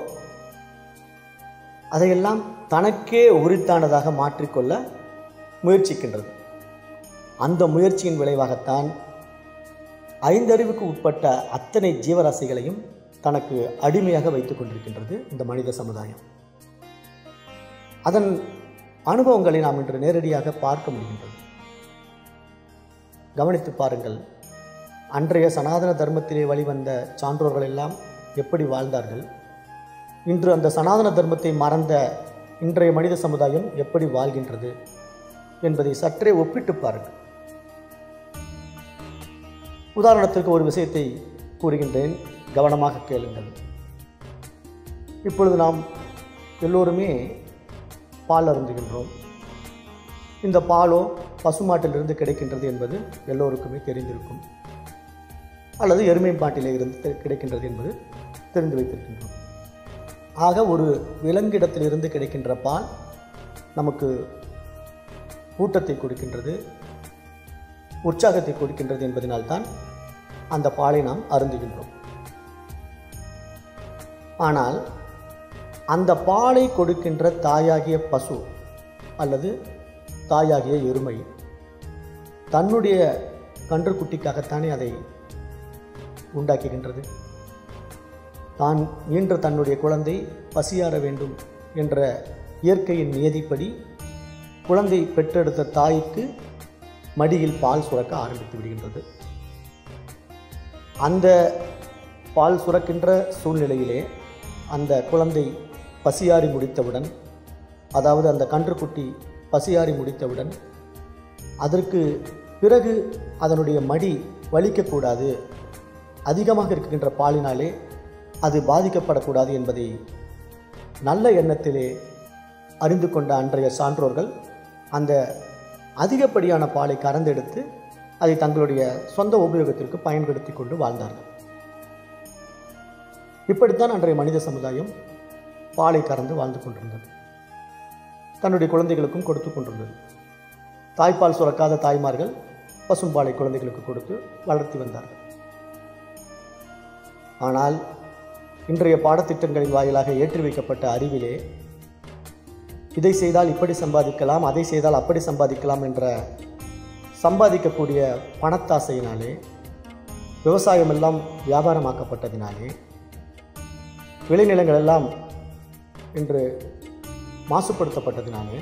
அதையெல்லாம் தனக்கே உரித்தானதாக மாற்றிக்கொள்ள முயற்சிக்கின்றது. அந்த முயற்சியின் விளைவாகத்தான் 5 அறிவுக்கு உட்பட்ட அத்தனை ஜீவராசிகளையும் தனக்கு அடிமையாக வைத்துக் கொண்டிருக்கின்றது இந்த மனித சமுதாயம். அதன் அனுபவங்களை நாம் இன்று நேரடியாக பார்க்க முடிகின்றது. கவனித்து பாருங்கள். அன்றைய சனாதன தர்மத்திலே வழிவந்த சான்றோர்கள் எல்லாம் எப்படி வாழ்ந்தார்கள், இன்று அந்த சனாதன தர்மத்தை மறந்த இன்றைய மனித சமுதாயம் எப்படி வாழ்கின்றது என்பதை சற்றே ஒப்பிட்டு பாருங்கள். உதாரணத்திற்கு ஒரு விஷயத்தை கூறுகின்றேன். கவனமாக கேளுங்கள். இப்பொழுது நாம் எல்லோருமே பால் அருந்துகின்றோம். இந்த பாலோ பசுமாட்டிலிருந்து கிடைக்கின்றது என்பது எல்லோருக்குமே தெரிந்திருக்கும், அல்லது எருமை மாட்டிலே இருந்து கிடைக்கின்றது என்பது தெரிந்து வைத்திருக்கின்றோம். ஆக ஒரு விலங்கிடத்திலிருந்து கிடைக்கின்ற பால் நமக்கு ஊட்டத்தை கொடுக்கின்றது, உற்சாகத்தை கொடுக்கின்றது என்பதனால்தான் அந்த பாலை நாம் அருந்துகின்றோம். ஆனால் அந்த பாலை கொடுக்கின்ற தாயாகிய பசு அல்லது தாயாகிய எருமை தன்னுடைய கன்றுக்குட்டிக்காகத்தானே அதை உண்டாக்குகின்றது. தான் ஈன்ற தன்னுடைய குழந்தை பசியாற வேண்டும் என்ற இயற்கையின் நியதிப்படி குழந்தை பெற்றெடுத்த தாய்க்கு மடியில் பால் சுரக்க ஆரம்பித்து விடுகின்றது. அந்த பால் சுரக்கின்ற சூழ்நிலையிலே அந்த குழந்தை பசியாறி முடித்தவுடன், அதாவது அந்த கன்றுக்குட்டி பசியாறி முடித்தவுடன் அதற்கு பிறகு அதனுடைய மடி வலிக்கக்கூடாது, அதிகமாக இருக்கின்ற பாலினாலே அது பாதிக்கப்படக்கூடாது என்பதை நல்ல எண்ணத்திலே அறிந்து கொண்ட அன்றைய சான்றோர்கள் அந்த அதிகப்படியான பாலை கறந்தெடுத்து அதை தங்களுடைய சொந்த உபயோகத்திற்கு பயன்படுத்தி கொண்டு வாழ்ந்தார்கள். இப்படித்தான் அன்றைய மனித சமுதாயம் பாலை கறந்து வாழ்ந்து கொண்டிருந்தது, தன்னுடைய குழந்தைகளுக்கும் கொடுத்து கொண்டிருந்தது. தாய்ப்பால் சுரக்காத தாய்மார்கள் பசும்பாலை குழந்தைகளுக்கு கொடுத்து வளர்த்தி வந்தார்கள். ஆனால் இன்றைய பாடத்திட்டங்களின் வாயிலாக ஏற்றி வைக்கப்பட்ட அறிவிலே இதை செய்தால் இப்படி சம்பாதிக்கலாம், அதை செய்தால் அப்படி சம்பாதிக்கலாம் என்ற சம்பாதிக்கக்கூடிய பணத்தாசையினாலே, விவசாயம் எல்லாம் வியாபாரமாக்கப்பட்டதினாலே, விளைநிலங்கள் எல்லாம் இன்று மாசுபடுத்தப்பட்டதினாலே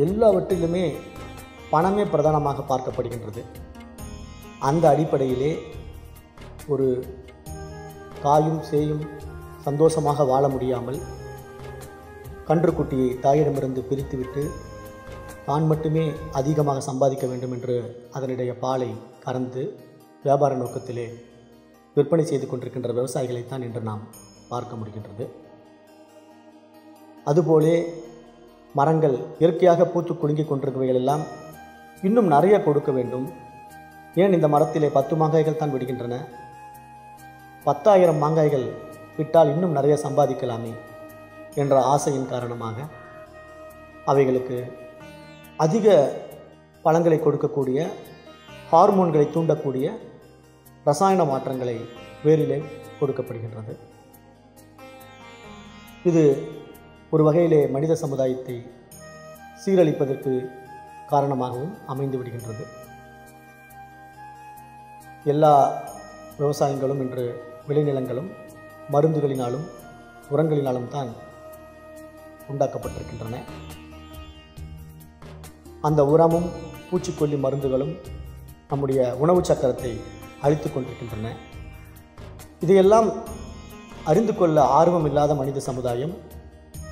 எல்லாவற்றிலுமே பணமே பிரதானமாக பார்க்கப்படுகின்றது. அந்த அடிப்படையிலே ஒரு தாயும் சேயும் சந்தோஷமாக வாழ முடியாமல் கன்றுக்குட்டியை தாயிடமிருந்து பிரித்துவிட்டு தான் மட்டுமே அதிகமாக சம்பாதிக்க வேண்டும் என்று அதனுடைய பாலை கறந்து வியாபார நோக்கத்திலே விற்பனை செய்து கொண்டிருக்கின்ற விவசாயிகளைத்தான் இன்று நாம் பார்க்க முடிகின்றது. அதுபோலே மரங்கள் இயற்கையாக பூத்து குலுங்கி கொண்டிருக்கிறவைகள் எல்லாம் இன்னும் நிறைய கொடுக்க வேண்டும். ஏன் இந்த மரத்திலே 10 மாங்காய்கள் தான் விடுகின்றன, 10,000 மாங்காய்கள் விட்டால் இன்னும் நிறைய சம்பாதிக்கலாமே என்ற ஆசையின் காரணமாக அவைகளுக்கு அதிக பழங்களை கொடுக்கக்கூடிய, ஹார்மோன்களை தூண்டக்கூடிய ரசாயன மாற்றங்களை வேரிலே கொடுக்கப்படுகின்றது. இது ஒரு வகையிலே மனித சமுதாயத்தை சீரழிப்பதற்கு காரணமாகவும் அமைந்து விடுகின்றது. எல்லா விவசாயங்களும் இன்று விளைநிலங்களும் மருந்துகளினாலும் உரங்களினாலும் தான் உண்டாக்கப்பட்டிருக்கின்றன. அந்த உரமும் பூச்சிக்கொல்லி மருந்துகளும் நம்முடைய உணவு சக்கரத்தை அழித்து கொண்டிருக்கின்றன. இதையெல்லாம் அறிந்து கொள்ள ஆர்வம் இல்லாத மனித சமுதாயம்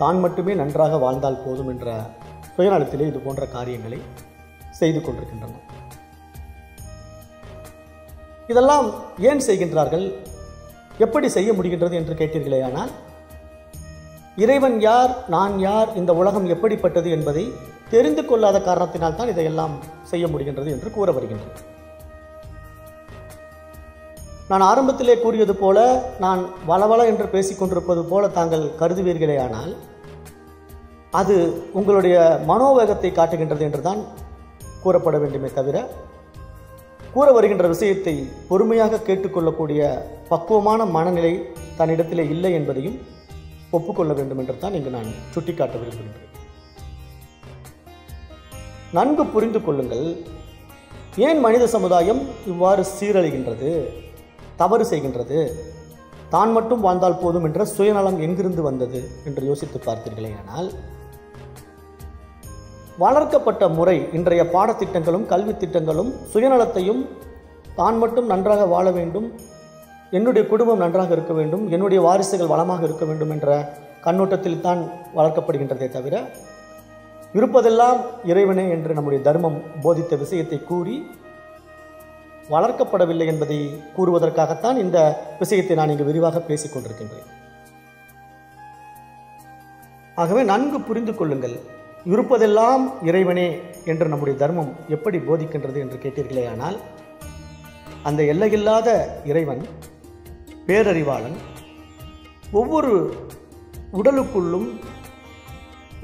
தான் மட்டுமே நன்றாக வாழ்ந்தால் போதும் என்ற சுயநலத்திலே இது போன்ற காரியங்களை செய்து கொண்டிருக்கின்றன. இதெல்லாம் ஏன் செய்கின்றார்கள், எப்படி செய்ய முடிகின்றது என்று கேட்டீர்களே, ஆனால் இறைவன் யார், நான் யார், இந்த உலகம் எப்படிப்பட்டது என்பதை தெரிந்து கொள்ளாத காரணத்தினால் தான் இதையெல்லாம் செய்ய முடிகின்றது என்று கூற வருகின்றது. நான் ஆரம்பத்திலே கூறியது போல, நான் வளவள என்று பேசிக்கொண்டிருப்பது போல தாங்கள் கருதுவீர்களே, ஆனால் அது உங்களுடைய மனோவேகத்தை காட்டுகின்றது என்றுதான் கூறப்பட வேண்டுமே தவிர, கூற வருகின்ற விஷயத்தை பொறுமையாக கேட்டுக்கொள்ளக்கூடிய பக்குவமான மனநிலை தன்னிடத்திலே இல்லை என்பதையும் ஒப்புக்கொள்ள வேண்டும் என்று தான் இங்கு நான் சுட்டிக்காட்ட விரும்புகின்றேன். நன்கு புரிந்து கொள்ளுங்கள், ஏன் மனித சமுதாயம் இவ்வாறு சீரழிகின்றது, தவறு செய்கின்றது, தான் மட்டும் வாழ்ந்தால் போதும் என்ற சுயநலம் எங்கிருந்து வந்தது என்று யோசித்து பார்த்தீர்களே, ஆனால் வளர்க்கப்பட்ட முறை, இன்றைய பாடத்திட்டங்களும் கல்வி திட்டங்களும் சுயநலத்தையும், தான் மட்டும் நன்றாக வாழ வேண்டும், என்னுடைய குடும்பம் நன்றாக இருக்க வேண்டும், என்னுடைய வாரிசுகள் வளமாக இருக்க வேண்டும் என்ற கண்ணோட்டத்தில் தான் வளர்க்கப்படுகின்றதே தவிர, இருப்பதெல்லாம் இறைவனே என்று நம்முடைய தர்மம் போதித்த விஷயத்தை கூறி வளர்க்கப்படவில்லை என்பதை கூறுவதற்காகத்தான் இந்த விஷயத்தை நான் இங்கு விரிவாக பேசிக் கொண்டிருக்கின்றேன். ஆகவே நன்கு புரிந்து கொள்ளுங்கள். இருப்பதெல்லாம் இறைவனே என்று நம்முடைய தர்மம் எப்படி போதிக்கின்றது என்று கேட்டீர்களே, ஆனால் அந்த எல்லையில்லாத இறைவன் பேரறிவாளன் ஒவ்வொரு உடலுக்குள்ளும்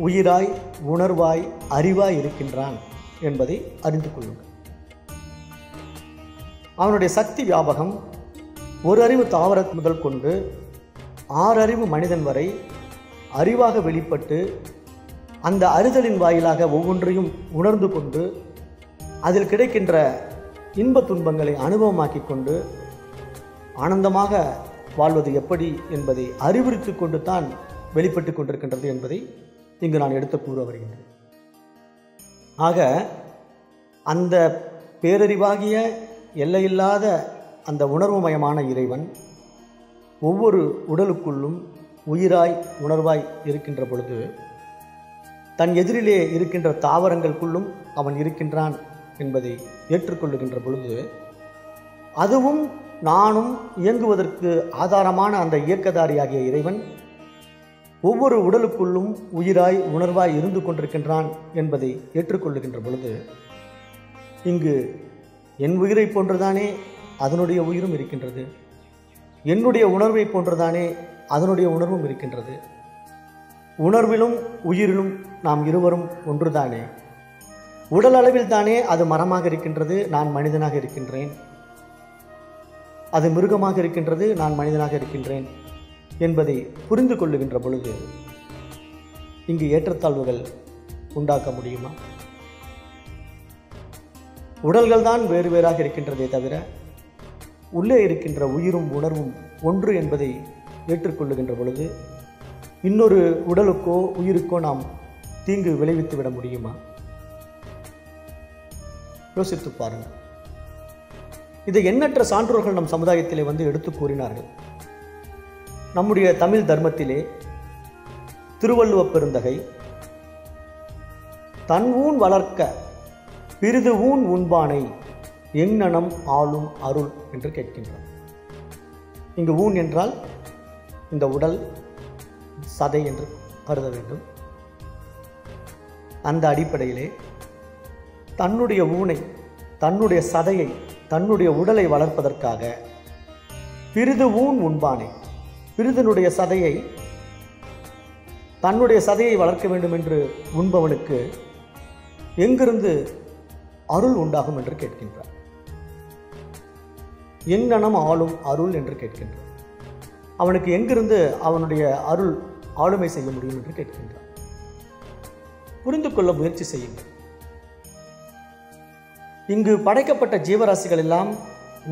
உயிராய், உணர்வாய், அறிவாய் இருக்கின்றான் என்பதை அறிந்து கொள்ளுங்கள். அவனுடைய சக்தி வியாபகம் ஒரு அறிவு தாவரம் முதல் கொண்டு 6 அறிவு மனிதன் வரை அறிவாக வெளிப்பட்டு அந்த அறிதலின் வாயிலாக ஒவ்வொன்றையும் உணர்ந்து கொண்டு அதில் கிடைக்கின்ற இன்ப துன்பங்களை அனுபவமாக்கி கொண்டு ஆனந்தமாக வாழ்வது எப்படி என்பதை அறிவுறுத்தி கொண்டு தான் வெளிப்பட்டு கொண்டிருக்கின்றது என்பதை இங்கு நான் எடுத்து கூற வருகின்றேன். ஆக அந்த பேரறிவாகிய எல்லையில்லாத அந்த உணர்வுமயமான இறைவன் ஒவ்வொரு உடலுக்குள்ளும் உயிராய், உணர்வாய் இருக்கின்ற பொழுது தன் எதிரிலே இருக்கின்ற தாவரங்களுக்குள்ளும் அவன் இருக்கின்றான் என்பதை ஏற்றுக்கொள்ளுகின்ற பொழுது அதுவும் நானும் இயங்குவதற்கு ஆதாரமான அந்த இயக்கதாரியாகிய இறைவன் ஒவ்வொரு உடலுக்குள்ளும் உயிராய், உணர்வாய் இருந்து கொண்டிருக்கின்றான் என்பதை ஏற்றுக்கொள்ளுகின்ற பொழுது இங்கு என் உயிரை போன்றுதானே அதனுடைய உயிரும் இருக்கின்றது, என்னுடைய உணர்வை போன்றுதானே அதனுடைய உணர்வும் இருக்கின்றது, உணர்விலும் உயிரிலும் நாம் இருவரும் ஒன்றுதானே, உடல் அளவில் தானே அது மரமாக இருக்கின்றது, நான் மனிதனாக இருக்கின்றேன், அது மிருகமாக இருக்கின்றது, நான் மனிதனாக இருக்கின்றேன் என்பதை புரிந்து கொள்ளுகின்ற பொழுது இங்கு ஏற்றத்தாழ்வுகள் உண்டாக்க முடியுமா? உடல்கள் தான் வேறு வேறாக இருக்கின்றதே தவிர உள்ளே இருக்கின்ற உயிரும் உணர்வும் ஒன்று என்பதை ஏற்றுக்கொள்ளுகின்ற பொழுது இன்னொரு உடலுக்கோ உயிருக்கோ நாம் தீங்கு விளைவித்து விட முடியுமா? யோசித்து பாருங்கள். இதை எண்ணற்ற சான்றோர்கள் நம் சமுதாயத்திலே எடுத்து கூறினார்கள். நம்முடைய தமிழ் தர்மத்திலே திருவள்ளுவ பெருந்தகை தன் ஊன் வளர்க்க பிறிது ஊன் உண்பானை எங்ஙனம் ஆளும் அருள் என்று கேட்கின்றார். இங்கு ஊன் என்றால் இந்த உடல், சதை என்று கருத வேண்டும். அந்த அடிப்படையிலே தன்னுடைய ஊனை, தன்னுடைய சதையை, தன்னுடைய உடலை வளர்ப்பதற்காக பிறிது ஊன் உண்பானை, பிறிதனுடைய சதையை, தன்னுடைய சதையை வளர்க்க வேண்டும் என்று உண்பவனுக்கு எங்கிருந்து அருள் உண்டாகும் என்று கேட்கின்றார். எங்ஙனம் ஆளும் அருள் என்று கேட்கின்றார். அவனுக்கு எங்கிருந்து அவனுடைய அருள் ஆளுமை செய்ய முடியும் என்று கேட்கின்றார். புரிந்து கொள்ள முயற்சி செய்யுங்கள். இங்கு படைக்கப்பட்ட ஜீவராசிகள் எல்லாம்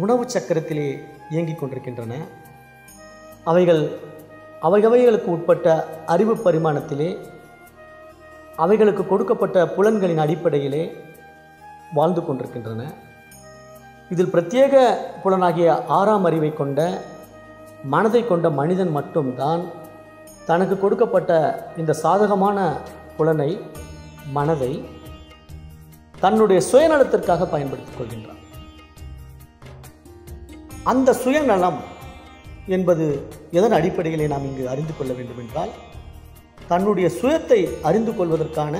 உணவு சக்கரத்திலே இயங்கிக் கொண்டிருக்கின்றன. அவைகளுக்கு உட்பட்ட அறிவு பரிமாணத்திலே, அவைகளுக்கு கொடுக்கப்பட்ட புலன்களின் அடிப்படையிலே வாழ்ந்து கொண்டிருக்கின்றன. இதில் பிரத்யேக புலனாகிய 6ஆம் அறிவை கொண்ட, மனதை கொண்ட மனிதன் மட்டும்தான் தனக்கு கொடுக்கப்பட்ட இந்த சாதகமான புலனை, மனதை தன்னுடைய சுயநலத்திற்காக பயன்படுத்திக் கொள்கின்றான். அந்த சுயநலம் என்பது எதன் அடிப்படையிலே நாம் இங்கு அறிந்து கொள்ள வேண்டும் என்றால், தன்னுடைய சுயத்தை அறிந்து கொள்வதற்கான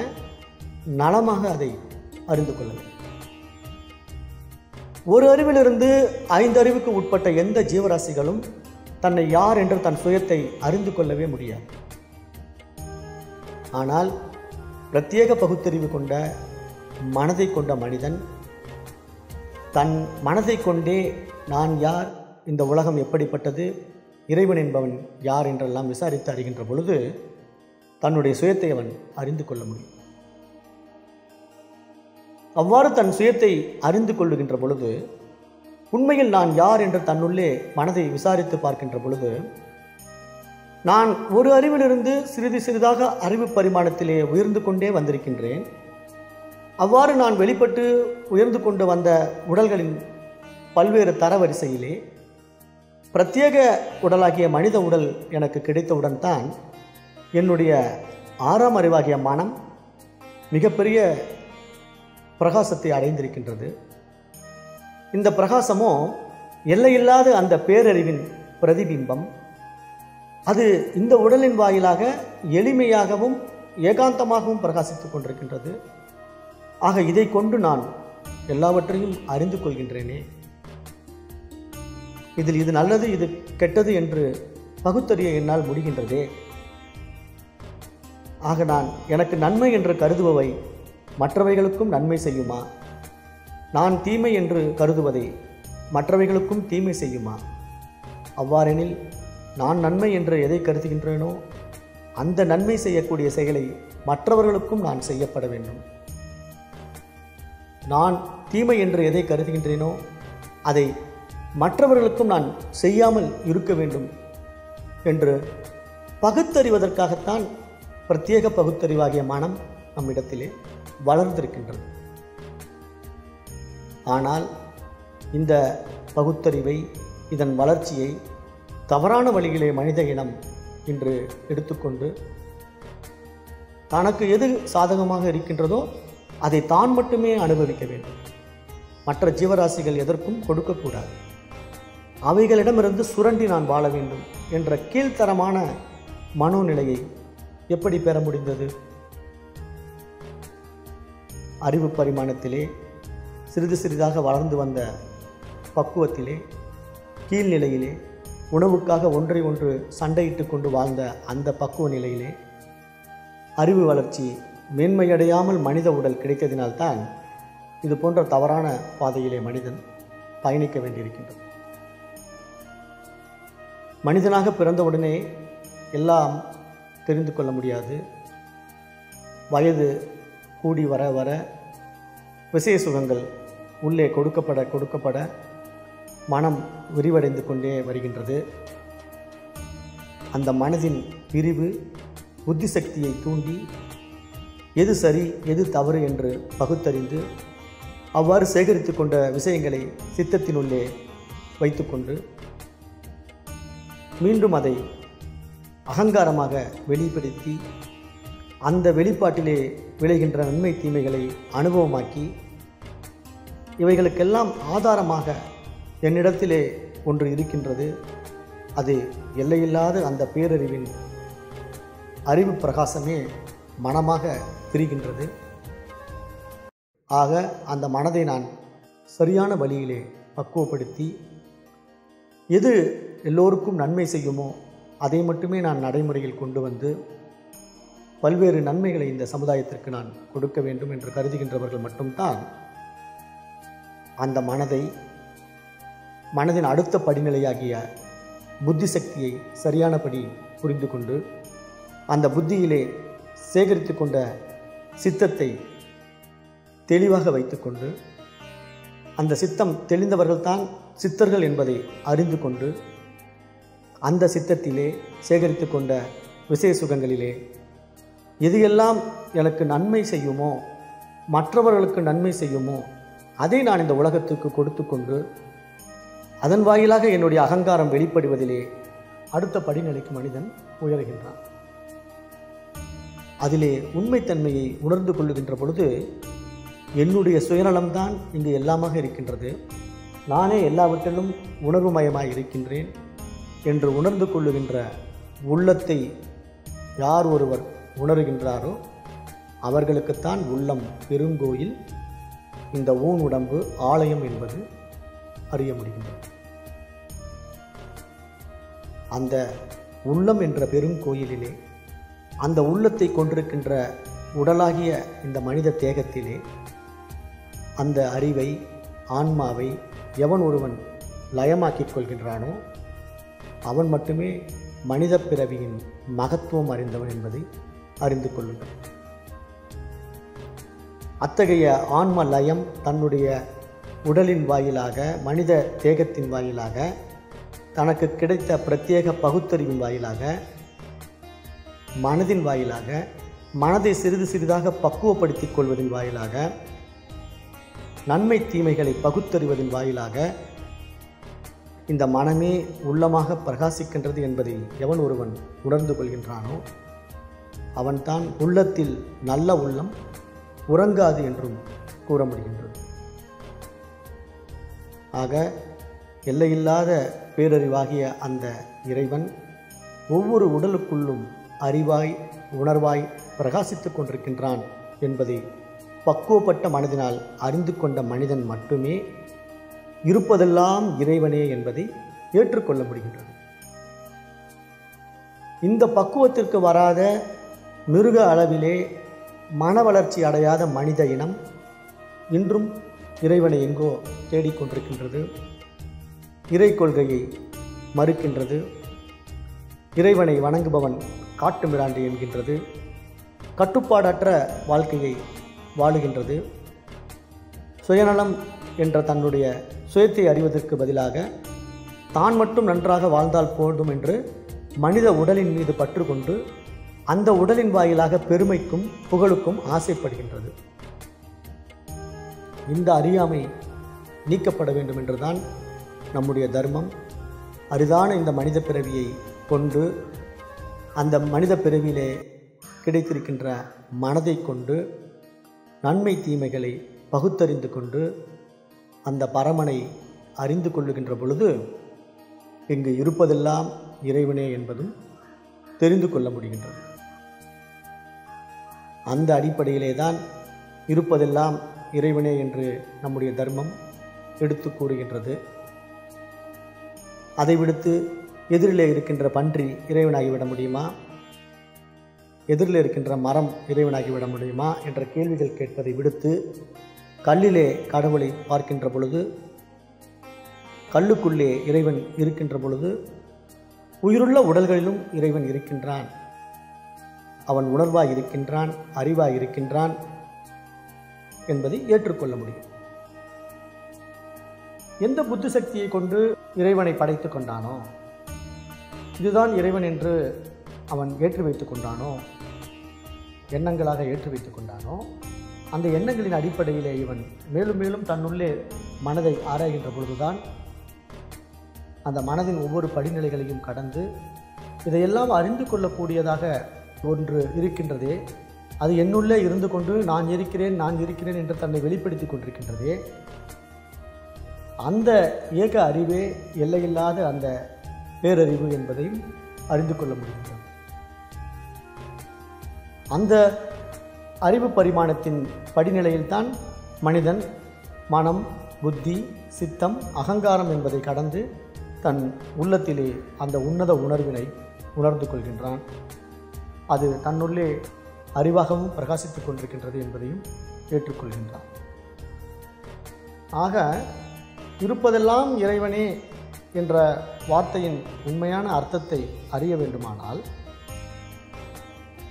நலமாக அதை அறிந்து கொள்ள வேண்டும். ஒரு அறிவிலிருந்து 5 அறிவுக்கு உட்பட்ட எந்த ஜீவராசிகளும் தன்னை யார் என்று தன் சுயத்தை அறிந்து கொள்ளவே முடியாது. ஆனால் பிரத்யேக பகுத்தறிவு கொண்ட, மனதை கொண்ட மனிதன் தன் மனதை கொண்டே நான் யார், இந்த உலகம் எப்படிப்பட்டது, இறைவன் என்பவன் யார் என்றெல்லாம் விசாரித்து அறிகின்ற பொழுது தன்னுடைய சுயத்தை அவன் அறிந்து கொள்ள முடியும். அவ்வாறு தன் சுயத்தை அறிந்து கொள்ளுகின்ற பொழுது, உண்மையில் நான் யார் என்று தன்னுள்ளே மனதை விசாரித்து பார்க்கின்ற பொழுது, நான் ஒரு அறிவிலிருந்து சிறிது சிறிதாக அறிவு பரிமாணத்திலே உயர்ந்து கொண்டே வந்திருக்கின்றேன். அவ்வாறு நான் வெளிப்பட்டு உயர்ந்து கொண்டு வந்த உடல்களின் பல்வேறு தரவரிசையிலே பிரத்யேக உடலாகிய மனித உடல் எனக்கு கிடைத்தவுடன் தான் என்னுடைய 6ஆம் அறிவாகிய மனம் மிகப்பெரிய பிரகாசத்தை அடைந்திருக்கின்றது. இந்த பிரகாசமோ எல்லையில்லாத அந்த பேரறிவின் பிரதிபிம்பம். அது இந்த உடலின் வாயிலாக எளிமையாகவும் ஏகாந்தமாகவும் பிரகாசித்துக் கொண்டிருக்கின்றது. ஆக இதை கொண்டு நான் எல்லாவற்றையும் அறிந்து கொள்கின்றேனே. இதில் இது நல்லது, இது கெட்டது என்று பகுத்தறிய என்னால் முடிகின்றதே. ஆக நான் எனக்கு நன்மை என்று கருதுபவை மற்றவைகளுக்கும் நன்மை செய்யுமா? நான் தீமை என்று கருதுவதை மற்றவைகளுக்கும் தீமை செய்யுமா? அவ்வாறெனில் நான் நன்மை என்று எதை கருதுகின்றேனோ அந்த நன்மை செய்யக்கூடிய செயலை மற்றவர்களுக்கும் நான் செய்யப்பட வேண்டும். நான் தீமை என்று எதை கருதுகின்றேனோ அதை மற்றவர்களுக்கும் நான் செய்யாமல் இருக்க வேண்டும் என்று பகுத்தறிவதற்காகத்தான் பிரத்யேக பகுத்தறிவாகிய மனம் நம்மிடத்திலே வளர்ந்திருக்கின்றது. ஆனால் இந்த பகுத்தறிவை, இதன் வளர்ச்சியை தவறான வழியிலே மனித இனம் இன்று எடுத்துக்கொண்டு தனக்கு எது சாதகமாக இருக்கின்றதோ அதை தான் மட்டுமே அனுபவிக்க வேண்டும். மற்ற ஜீவராசிகள் எதற்கும் கொடுக்கக்கூடாது. அவைகளிடமிருந்து சுரண்டி நான் வாழ வேண்டும் என்ற கீழ்த்தரமான மனோநிலையை எப்படி பெற முடிந்தது? அறிவு பரிமாணத்திலே சிறிது சிறிதாக வளர்ந்து வந்த பக்குவத்திலே, கீழ்நிலையிலே, உணவுக்காக ஒன்றை ஒன்று சண்டையிட்டு கொண்டு வாழ்ந்த அந்த பக்குவ நிலையிலே அறிவு வளர்ச்சி மேன்மையடையாமல் மனித உடல் கிடைத்ததினால்தான் இது போன்ற தவறான பாதையிலே மனிதன் பயணிக்க வேண்டியிருக்கின்றது. மனிதனாக பிறந்தவுடனே எல்லாம் தெரிந்து கொள்ள முடியாது. வயது கூடி வர வர விசேஷ சுகங்கள் உள்ளே கொடுக்கப்பட மனம் விரிவடைந்து கொண்டே வருகின்றது. அந்த மனதின் விரிவு புத்தி சக்தியை தூண்டி எது சரி எது தவறு என்று பகுத்தறிந்து அவ்வாறு சேகரித்து கொண்ட விஷயங்களை சித்தத்தினுள்ளே வைத்துக்கொண்டு மீண்டும் அதை அகங்காரமாக வெளிப்படுத்தி அந்த வெளிப்பாட்டிலே விளைகின்ற நன்மை தீமைகளை அனுபவமாக்கி இவைகளுக்கெல்லாம் ஆதாரமாக என்னிடத்திலே ஒன்று இருக்கின்றது. அது எல்லையில்லாத அந்த பேரறிவின் அறிவு பிரகாசமே மனமாக திரிகின்றது. ஆக அந்த மனதை நான் சரியான வழியிலே பக்குவப்படுத்தி எது எல்லோருக்கும் நன்மை செய்யுமோ அதை மட்டுமே நான் நடைமுறையில் கொண்டு வந்து பல்வேறு நன்மைகளை இந்த சமுதாயத்திற்கு நான் கொடுக்க வேண்டும் என்று கருதுகின்றவர்கள் மட்டும்தான் அந்த மனதின் அடுத்த படிநிலையாகிய புத்தி சக்தியை சரியானபடி புரிந்து கொண்டு அந்த புத்தியிலே சேகரித்து கொண்ட சித்தத்தை தெளிவாக வைத்துக்கொண்டு அந்த சித்தம் தெளிந்தவர்கள்தான் சித்தர்கள் என்பதை அறிந்து கொண்டு அந்த சித்தத்திலே சேகரித்து கொண்ட விசேஷ சுகங்களிலே எது எல்லாம் எனக்கு நன்மை செய்யுமோ, மற்றவர்களுக்கு நன்மை செய்யுமோ அதை நான் இந்த உலகத்துக்கு கொடுத்து கொண்டு அதன் வாயிலாக என்னுடைய அகங்காரம் வெளிப்படுவதிலே அடுத்த படிநிலைக்கு மனிதன் உயர்கின்றான். அதிலே உண்மைத்தன்மையை உணர்ந்து கொள்ளுகின்ற பொழுது என்னுடைய சுயநலம்தான் இங்கு எல்லாமாக இருக்கின்றது, நானே எல்லாவற்றிலும் உணர்வுமயமாய் இருக்கின்றேன் என்று உணர்ந்து கொள்ளுகின்ற உள்ளத்தை யார் ஒருவர் உணர்கின்றாரோ அவர்களுக்குத்தான் உள்ளம் பெருங்கோயில், இந்த ஊன் உடம்பு ஆலயம் என்பது அறிய முடிகின்றது. அந்த உள்ளம் என்ற பெருங்கோயிலிலே அந்த உள்ளத்தை கொண்டிருக்கின்ற உடலாகிய இந்த மனித தேகத்திலே அந்த அறிவை, ஆன்மாவை எவன் ஒருவன் லயமாக்கிக் கொள்கின்றானோ அவன் மட்டுமே மனித பிறவியின் மகத்துவம் அறிந்தவன் என்பதை அறிந்து கொள்ளுங்கள். அத்தகைய ஆன்ம லயம் தன்னுடைய உடலின் வாயிலாக, மனித தேகத்தின் வாயிலாக, தனக்கு கிடைத்த பிரத்யேக பகுத்தறிவின் வாயிலாக, மனதின் வாயிலாக, மனதை சிறிது சிறிதாக பக்குவப்படுத்திக் கொள்வதன் வாயிலாக, நன்மை தீமைகளை பகுத்தறிவதன் வாயிலாக இந்த மனமே உள்ளமாக பிரகாசிக்கின்றது என்பதை எவன் ஒருவன் உணர்ந்து கொள்கின்றானோ அவன்தான் உள்ளத்தில் நல்ல உள்ளம் உறங்காது என்றும் கூற முடிகின்றது. ஆக எல்லையில்லாத பேரறிவாகிய அந்த இறைவன் ஒவ்வொரு உடலுக்குள்ளும் அறிவாய் உணர்வாய் பிரகாசித்து கொண்டிருக்கின்றான் என்பதை பக்குவப்பட்ட மனதினால் அறிந்து கொண்ட மனிதன் மட்டுமே இருப்பதெல்லாம் இறைவனே என்பதை ஏற்றுக்கொள்ள முடிகின்றது. இந்த பக்குவத்திற்கு வராத மிருக அளவிலே மன வளர்ச்சி அடையாத மனித இனம் இன்றும் இறைவனை எங்கோ தேடிக்கொண்டிருக்கின்றது, இறை கொள்கையை மறுக்கின்றது, இறைவனை வணங்குபவன் காட்டு மிராண்டி என்கின்றது, கட்டுப்பாடற்ற வாழ்க்கையை வாழுகின்றது. சுயநலம் என்ற தன்னுடைய சுயத்தை அறிவதற்கு பதிலாக தான் மட்டும் நன்றாக வாழ்ந்தால் போதும் என்று மனித உடலின் மீது பற்று கொண்டு அந்த உடலின் வாயிலாக பெருமைக்கும் புகழுக்கும் ஆசைப்படுகின்றது. இந்த அறியாமை நீக்கப்பட வேண்டும் என்றுதான் நம்முடைய தர்மம் அரிதான இந்த மனித பிறவியை கொண்டு அந்த மனித பிறவியிலே கிடைத்திருக்கின்ற மனதை கொண்டு நன்மை தீமைகளை பகுத்தறிந்து கொண்டு அந்த பரமனை அறிந்து கொள்ளுகின்ற பொழுது இங்கு இருப்பதெல்லாம் இறைவனே என்பதும் தெரிந்து கொள்ள முடிகின்றது. அந்த அடிப்படையிலே தான் இருப்பதெல்லாம் இறைவனே என்று நம்முடைய தர்மம் எடுத்து கூறுகின்றது. அதை விடுத்து எதிரிலே இருக்கின்ற பன்றி இறைவனாகிவிட முடியுமா, எதிரில் இருக்கின்ற மரம் இறைவனாகிவிட முடியுமா என்ற கேள்விகள் கேட்பதை விடுத்து கல்லிலே கடவுளை பார்க்கின்ற பொழுது, கல்லுக்குள்ளே இறைவன் இருக்கின்ற பொழுது உயிருள்ள உடல்களிலும் இறைவன் இருக்கின்றான். அவன் உணர்வாய் இருக்கின்றான், அறிவாய் இருக்கின்றான் என்பதை ஏற்றுக்கொள்ள முடியும். எந்த புத்தி சக்தியை கொண்டு இறைவனை படைத்து கொண்டானோ, இதுதான் இறைவன் என்று அவன் ஏற்றி வைத்து கொண்டானோ, எண்ணங்களாக ஏற்றி வைத்து கொண்டானோ, அந்த எண்ணங்களின் அடிப்படையிலே இவன் மேலும் மேலும் தன்னுள்ளே மனதை ஆராய்கின்ற பொழுதுதான் அந்த மனதின் ஒவ்வொரு படிநிலைகளையும் கடந்து இதையெல்லாம் அறிந்து கொள்ளக்கூடியதாக ஒன்று இருக்கின்றதே, அது என்னுள்ளே இருந்து கொண்டு நான் இருக்கிறேன் என்று தன்னை வெளிப்படுத்தி கொண்டிருக்கின்றதே, அந்த ஏக அறிவே எல்லையில்லாத அந்த பேரறிவு என்பதையும் அறிந்து கொள்ள முடிகின்றது. அந்த அறிவு பரிமாணத்தின் படிநிலையில்தான் மனிதன் மனம், புத்தி, சித்தம், அகங்காரம் என்பதை கடந்து தன் உள்ளத்திலே அந்த உன்னத உணர்வினை உணர்ந்து கொள்கின்றான். அது தன்னுள்ளே அறிவாகவும் பிரகாசித்துக் கொண்டிருக்கின்றது என்பதையும் ஏற்றுக்கொள்கின்றான். ஆக இருப்பதெல்லாம் இறைவனே என்ற வார்த்தையின் உண்மையான அர்த்தத்தை அறிய வேண்டுமானால்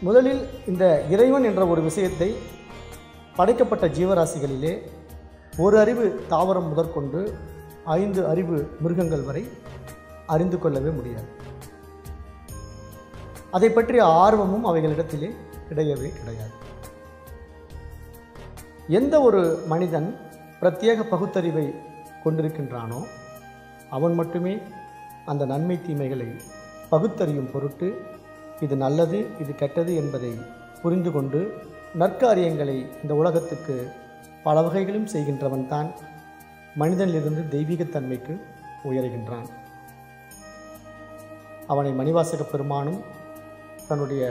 முதலில் இந்த இறைவன் என்ற ஒரு விஷயத்தை படைக்கப்பட்ட ஜீவராசிகளிலே ஒரு அறிவு தாவரம் முதற்கொண்டு 5 அறிவு மிருகங்கள் வரை அறிந்து கொள்ளவே முடியாது. அதை பற்றிய ஆர்வமும் அவைகளிடத்திலே கிடையவே கிடையாது. எந்த ஒரு மனிதன் பிரத்யேக பகுத்தறிவை கொண்டிருக்கின்றானோ அவன் மட்டுமே அந்த நன்மை தீமைகளை பகுத்தறியும் பொருட்டு இது நல்லது இது கெட்டது என்பதை புரிந்து கொண்டு நற்காரியங்களை இந்த உலகத்துக்கு பல வகைகளும் செய்கின்றவன் தான் மனிதனிலிருந்து தெய்வீகத்தன்மைக்கு உயர்கின்றான். அவனை மணிவாசக பெருமானும் தன்னுடைய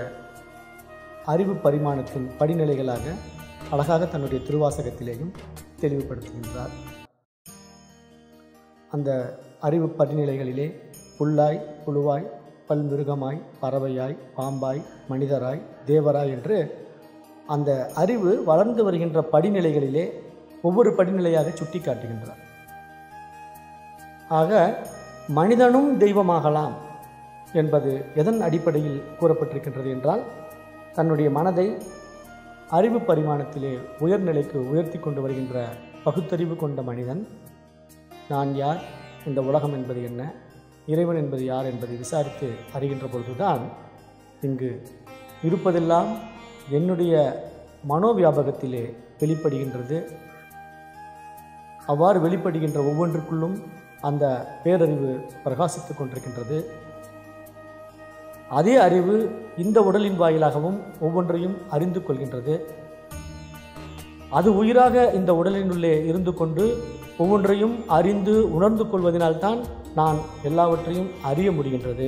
அறிவு பரிமாணத்தின் படிநிலைகளாக அழகாக தன்னுடைய திருவாசகத்திலேயும் தெளிவுபடுத்துகின்றார். அந்த அறிவு படிநிலைகளிலே புல்லாய், புழுவாய், பல்மிருகமாய், பறவையாய், பாம்பாய், மனிதராய், தேவராய் என்று அந்த அறிவு வளர்ந்து வருகின்ற படிநிலைகளிலே ஒவ்வொரு படிநிலையாக சுட்டி காட்டுகின்றார். ஆக மனிதனும் தெய்வமாகலாம் என்பது எதன் அடிப்படையில் கூறப்பட்டிருக்கின்றது என்றால், தன்னுடைய மனதை அறிவு பரிமாணத்திலே உயர்நிலைக்கு உயர்த்தி கொண்டு வருகின்ற பகுத்தறிவு கொண்ட மனிதன் நான் யார், இந்த உலகம் என்பது என்ன, இறைவன் என்பது யார் என்பதை விசாரித்து அறிகின்ற பொழுதுதான் இங்கு இருப்பதெல்லாம் என்னுடைய மனோவியாபகத்திலே வெளிப்படுகின்றது. அவ்வாறு வெளிப்படுகின்ற ஒவ்வொன்றுக்குள்ளும் அந்த பேரறிவு பிரகாசித்து கொண்டிருக்கின்றது. அதே அறிவு இந்த உடலின் வாயிலாகவும் ஒவ்வொன்றையும் அறிந்து கொள்கின்றது. அது உயிராக இந்த உடலினுள்ளே இருந்து கொண்டு ஒவ்வொன்றையும் அறிந்து உணர்ந்து கொள்வதனால்தான் நான் எல்லாவற்றையும் அறிய முடிகின்றது.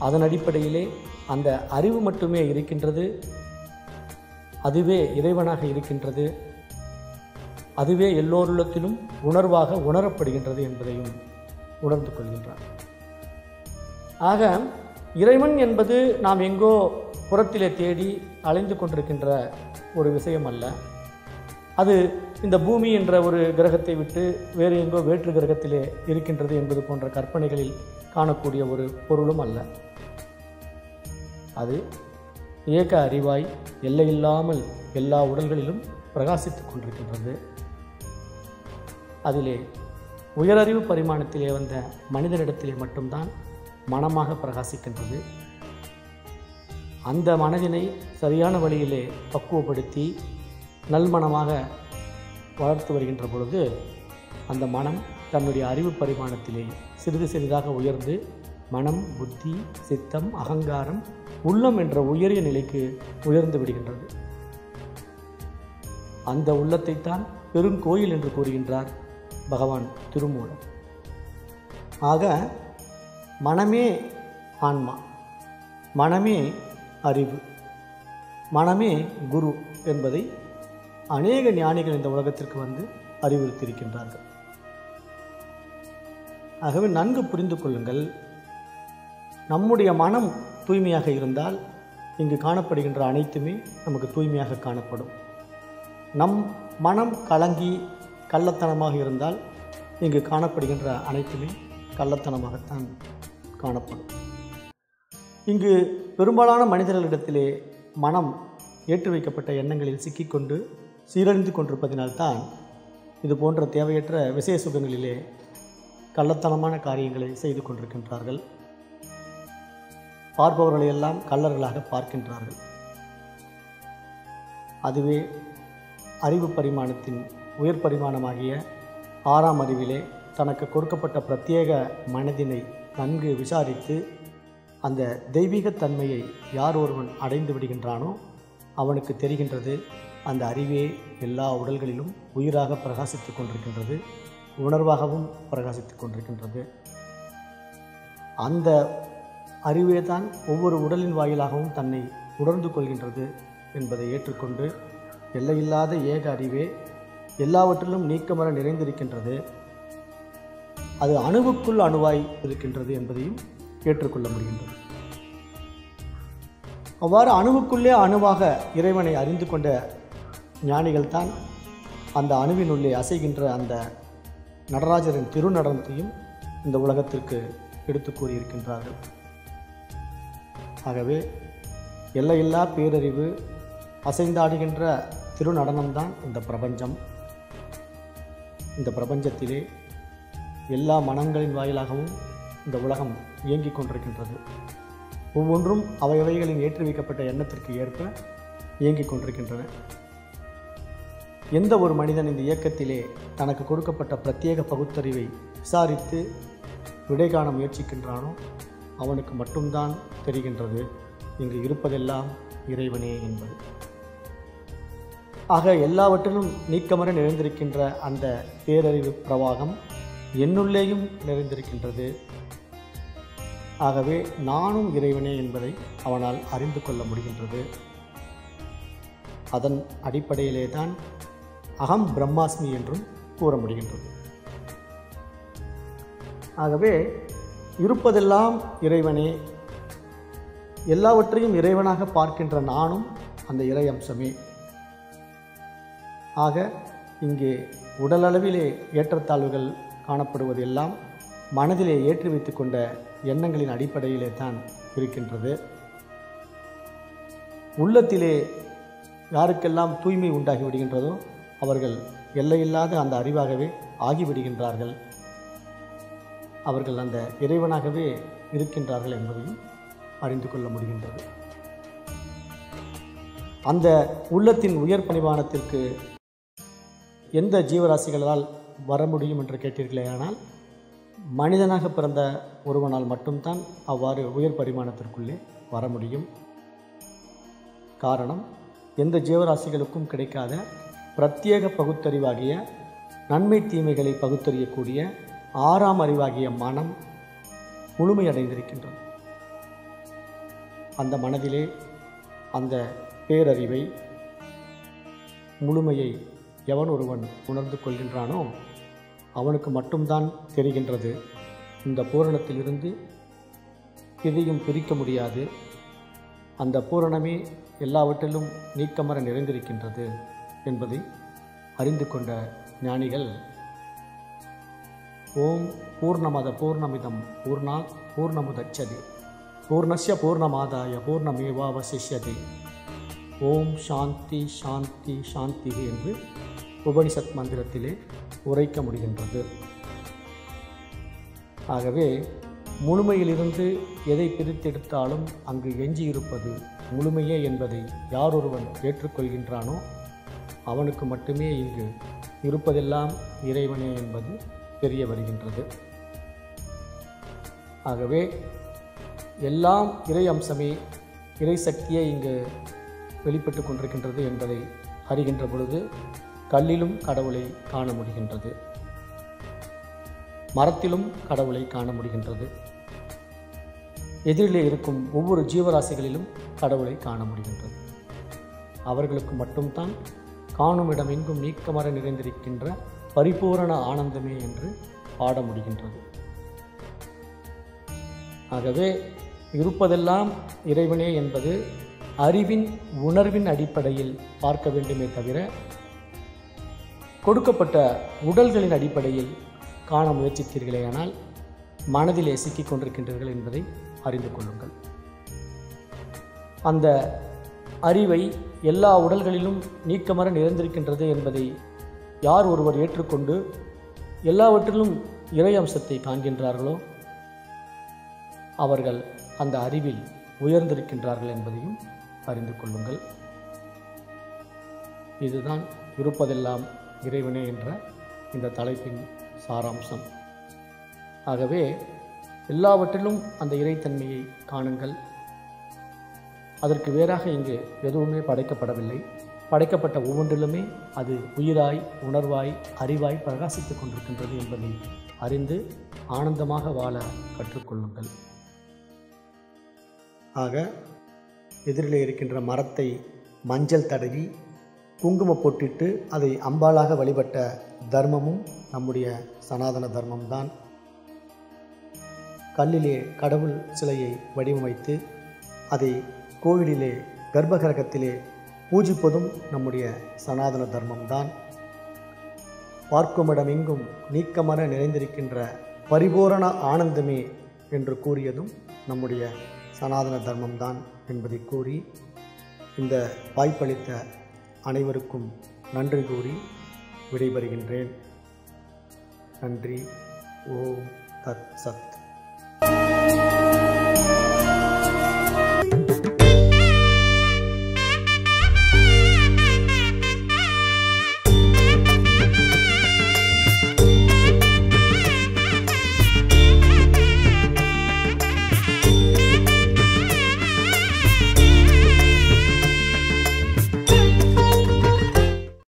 அதன் அடிப்படையிலே அந்த அறிவு மட்டுமே இருக்கின்றது, அதுவே இறைவனாக இருக்கின்றது, அதுவே எல்லோருள்ளத்திலும் உணர்வாக உணரப்படுகின்றது என்பதையும் உணர்ந்து கொள்கின்றார். ஆக இறைவன் என்பது நாம் எங்கோ புறத்திலே தேடி அலைந்து கொண்டிருக்கின்ற ஒரு விஷயம் அல்ல. அது இந்த பூமி என்ற ஒரு கிரகத்தை விட்டு வேறு எங்கோ வேற்று கிரகத்திலே இருக்கின்றது என்பது போன்ற கற்பனைகளில் காணக்கூடிய ஒரு பொருளும் அல்ல. அது ஏக அறிவாய் எல்லையில்லாமல் எல்லா உடல்களிலும் பிரகாசித்துக் கொண்டிருக்கின்றது. அதிலே உயரறிவு பரிமாணத்திலே வந்த மனிதனிடத்திலே மட்டும்தான் மனமாக பிரகாசிக்கின்றது. அந்த மனதினை சரியான வழியிலே பக்குவப்படுத்தி நல்மனமாக வளர்த்து வருகின்ற பொழுது அந்த மனம் தன்னுடைய அறிவு பரிமாணத்திலே சிறிது சிறிதாக உயர்ந்து மனம், புத்தி, சித்தம், அகங்காரம், உள்ளம் என்ற உயரிய நிலைக்கு உயர்ந்து விடுகின்றது. அந்த உள்ளத்தைத்தான் பெருங்கோயில் என்று கூறுகின்றார் பகவான் திருமூலர். ஆக மனமே ஆன்மா, மனமே அறிவு, மனமே குரு என்பதை அநேக ஞானிகள் இந்த உலகத்திற்கு வந்து அறிவுறுத்தியிருக்கின்றார்கள். ஆகவே நன்கு புரிந்து கொள்ளுங்கள், நம்முடைய மனம் தூய்மையாக இருந்தால் இங்கு காணப்படுகின்ற அனைத்துமே நமக்கு தூய்மையாக காணப்படும். நம் மனம் கலங்கி கள்ளத்தனமாக இருந்தால் இங்கு காணப்படுகின்ற அனைத்துமே கள்ளத்தனமாகத்தான் காணப்படும். இங்கு பெரும்பாலான மனிதர்களிடத்திலே மனம் ஏற்றி வைக்கப்பட்ட எண்ணங்களில் சிக்கிக்கொண்டு சீரழிந்து கொண்டிருப்பதினால்தான் இது போன்ற தேவையற்ற விசேஷ சுகங்களிலே கள்ளத்தனமான காரியங்களை செய்து கொண்டிருக்கின்றார்கள். பார்ப்பவர்களையெல்லாம் கள்ளர்களாக பார்க்கின்றார்கள். அதுவே அறிவு பரிமாணத்தின் உயர் பரிமாணமாகிய 6ஆம் அறிவிலே தனக்கு கொடுக்கப்பட்ட பிரத்யேக மனதினை நன்கு விசாரித்து அந்த தெய்வீகத்தன்மையை யார் ஒருவன் அடைந்து விடுகின்றானோ அவனுக்கு தெரிகின்றது அந்த அறிவே எல்லா உடல்களிலும் உயிராக பிரகாசித்து கொண்டிருக்கின்றது, உணர்வாகவும் பிரகாசித்து கொண்டிருக்கின்றது. அந்த அறிவே தான் ஒவ்வொரு உடலின் வாயிலாகவும் தன்னை உணர்ந்து கொள்கின்றது என்பதை ஏற்றுக்கொண்டு எல்லையில்லாத ஏக அறிவே எல்லாவற்றிலும் நீக்கமர நிறைந்திருக்கின்றது, அது அணுவுக்குள் அணுவாய் இருக்கின்றது என்பதையும் ஏற்றுக்கொள்ள முடிகின்றது. அவ்வாறு அணுவுக்குள்ளே அணுவாக இறைவனை அறிந்து கொண்ட ஞானிகள் தான் அந்த அணுவினுள்ளே அசைகின்ற அந்த நடராஜரின் திருநடனத்தையும் இந்த உலகத்திற்கு எடுத்து கூறியிருக்கின்றார்கள். ஆகவே எல்லையில்லா பேரறிவு அசைந்தாடுகின்ற திருநடனம்தான் இந்த பிரபஞ்சம். இந்த பிரபஞ்சத்திலே எல்லா மனங்களின் வாயிலாகவும் இந்த உலகம் இயங்கிக் கொண்டிருக்கின்றது. ஒவ்வொன்றும் அவைகளின் ஏற்றி வைக்கப்பட்ட எண்ணத்திற்கு ஏற்ப இயங்கிக் கொண்டிருக்கின்றன. எந்த ஒரு மனிதன் இந்த இயக்கத்திலே தனக்கு கொடுக்கப்பட்ட பிரத்யேக பகுத்தறிவை விசாரித்து விடை காண முயற்சிக்கின்றானோ அவனுக்கு மட்டும்தான் தெரிகின்றது இங்கு இருப்பதெல்லாம் இறைவனே என்பது. ஆக எல்லாவற்றிலும் நீக்கமர நிறைந்திருக்கின்ற அந்த பேரறிவு பிரவாகம் என்னுள்ளேயும் நிறைந்திருக்கின்றது. ஆகவே நானும் இறைவனே என்பதை அவனால் அறிந்து கொள்ள முடிகின்றது. அதன் அடிப்படையிலே தான் அகம் பிரம்மாஸ்மி என்றும் கூற முடிகின்றது. ஆகவே இருப்பதெல்லாம் இறைவனே, எல்லாவற்றையும் இறைவனாக பார்க்கின்ற நானும் அந்த இறை அம்சமே. ஆக இங்கே உடலளவிலே ஏற்றத்தாழ்வுகள் காணப்படுவதெல்லாம் மனதிலே ஏற்றி வைத்து கொண்ட எண்ணங்களின் அடிப்படையிலே தான் இருக்கின்றது. உள்ளத்திலே யாருக்கெல்லாம் தூய்மை உண்டாகி விடுகின்றதோ அவர்கள் எல்லையில்லாத அந்த அறிவாகவே ஆகிவிடுகின்றார்கள். அவர்கள் அந்த இறைவனாகவே இருக்கின்றார்கள் என்பதையும் அறிந்து கொள்ள முடிகின்றது. அந்த உள்ளத்தின் உயர் பரிமாணத்திற்கு எந்த ஜீவராசிகளால் வர முடியும் என்று கேட்டீர்களேயானால் மனிதனாக பிறந்த ஒருவனால் மட்டும்தான் அவ்வாறு உயர் பரிமாணத்திற்குள்ளே வர முடியும். காரணம், எந்த ஜீவராசிகளுக்கும் கிடைக்காத பிரத்யேக பகுத்தறிவாகிய நன்மை தீமைகளை பகுத்தறியக்கூடிய 6ஆம் அறிவாகிய மனம் முழுமையடைந்திருக்கின்றது. அந்த மனதிலே அந்த பேரறிவை முழுமையை எவன் ஒருவன் உணர்ந்து கொள்கின்றானோ அவனுக்கு மட்டும்தான் தெரிகின்றது, இந்த பூரணத்திலிருந்து எதையும் பிரிக்க முடியாது, அந்த பூரணமே எல்லாவற்றிலும் நீக்கமர நிறைந்திருக்கின்றது என்பதை அறிந்து கொண்ட ஞானிகள் ஓம் பூர்ணமத பூர்ணமிதம் பூர்ணாத் பூர்ணமுதச்சதே பூர்ணஸ்ய பூர்ணமாதாய பூர்ணமேவாவசிஷ்யதே ஓம் சாந்தி சாந்தி சாந்தி என்று உபனிஷத் மந்திரத்திலே உரைக்க முடிகின்றது. ஆகவே முழுமையிலிருந்து எதை பிரித்தெடுத்தாலும் அங்கு எஞ்சியிருப்பது முழுமையே என்பதை யார் ஒருவன் ஏற்றுக்கொள்கின்றானோ அவனுக்கு மட்டுமே இங்கு இருப்பதெல்லாம் இறைவனே என்பது தெரிய வருகின்றது. ஆகவே எல்லாம் இறை அம்சமே, இறை சக்தியே இங்கு வெளிப்பட்டு கொண்டிருக்கின்றது என்பதை அறிகின்ற பொழுது கல்லிலும் கடவுளை காண முடிகின்றது, மரத்திலும் கடவுளை காண முடிகின்றது, எதிரிலே இருக்கும் ஒவ்வொரு ஜீவராசிகளிலும் கடவுளை காண முடிகின்றது. அவர்களுக்கு மட்டும்தான் காணும் இடம் எங்கும் நீக்கமர நிறைந்திருக்கின்ற பரிபூரண ஆனந்தமே என்று பாட முடிகின்றது. ஆகவே இருப்பதெல்லாம் இறைவனே என்பது அறிவின் உணர்வின் அடிப்படையில் பார்க்க வேண்டுமே தவிர கொடுக்கப்பட்ட உடல்களின் அடிப்படையில் காண முயற்சித்தீர்களேயானால் மனதிலே சிக்கிக் கொண்டிருக்கின்றீர்கள் என்பதை அறிந்து கொள்ளுங்கள். அந்த அறிவை எல்லா உடல்களிலும் நீக்கமர நிறைந்திருக்கின்றது என்பதை யார் ஒருவர் ஏற்றுக்கொண்டு எல்லாவற்றிலும் இறை அம்சத்தை காண்கின்றார்களோ அவர்கள் அந்த அறிவில் உயர்ந்திருக்கின்றார்கள் என்பதையும் அறிந்து கொள்ளுங்கள். இதுதான் இருப்பதெல்லாம் இறைவனே என்ற இந்த தலைப்பின் சாராம்சம். ஆகவே எல்லாவற்றிலும் அந்த இறைத்தன்மையை காணுங்கள். அதற்கு வேறாக இங்கு எதுவுமே படைக்கப்படவில்லை. படைக்கப்பட்ட ஒவ்வொன்றிலுமே அது உயிராய், உணர்வாய், அறிவாய் பிரகாசித்துக் கொண்டிருக்கின்றது என்பதை அறிந்து ஆனந்தமாக வாழ கற்றுக்கொள்ளுங்கள். ஆக எதிரிலே இருக்கின்ற மரத்தை மஞ்சள் தடவி குங்குமம் போட்டிட்டு அதை அம்பாளாக வழிபட்ட தர்மமும் நம்முடைய சனாதன தர்மம்தான். கல்லிலே கடவுள் சிலையை வடிவமைத்து அதை கோவிலிலே கர்ப்பகிரகத்திலே பூஜிப்பதும் நம்முடைய சனாதன தர்மம்தான். பார்க்குமிடமெங்கும் நீக்கமர நிறைந்திருக்கின்ற பரிபூரண ஆனந்தமே என்று கூறியதும் நம்முடைய சனாதன தர்மம்தான் என்பதை கூறி இந்த வாய்ப்பளித்த அனைவருக்கும் நன்றி கூறி விடைபெறுகின்றேன். நன்றி. ஓம் தத் சத்.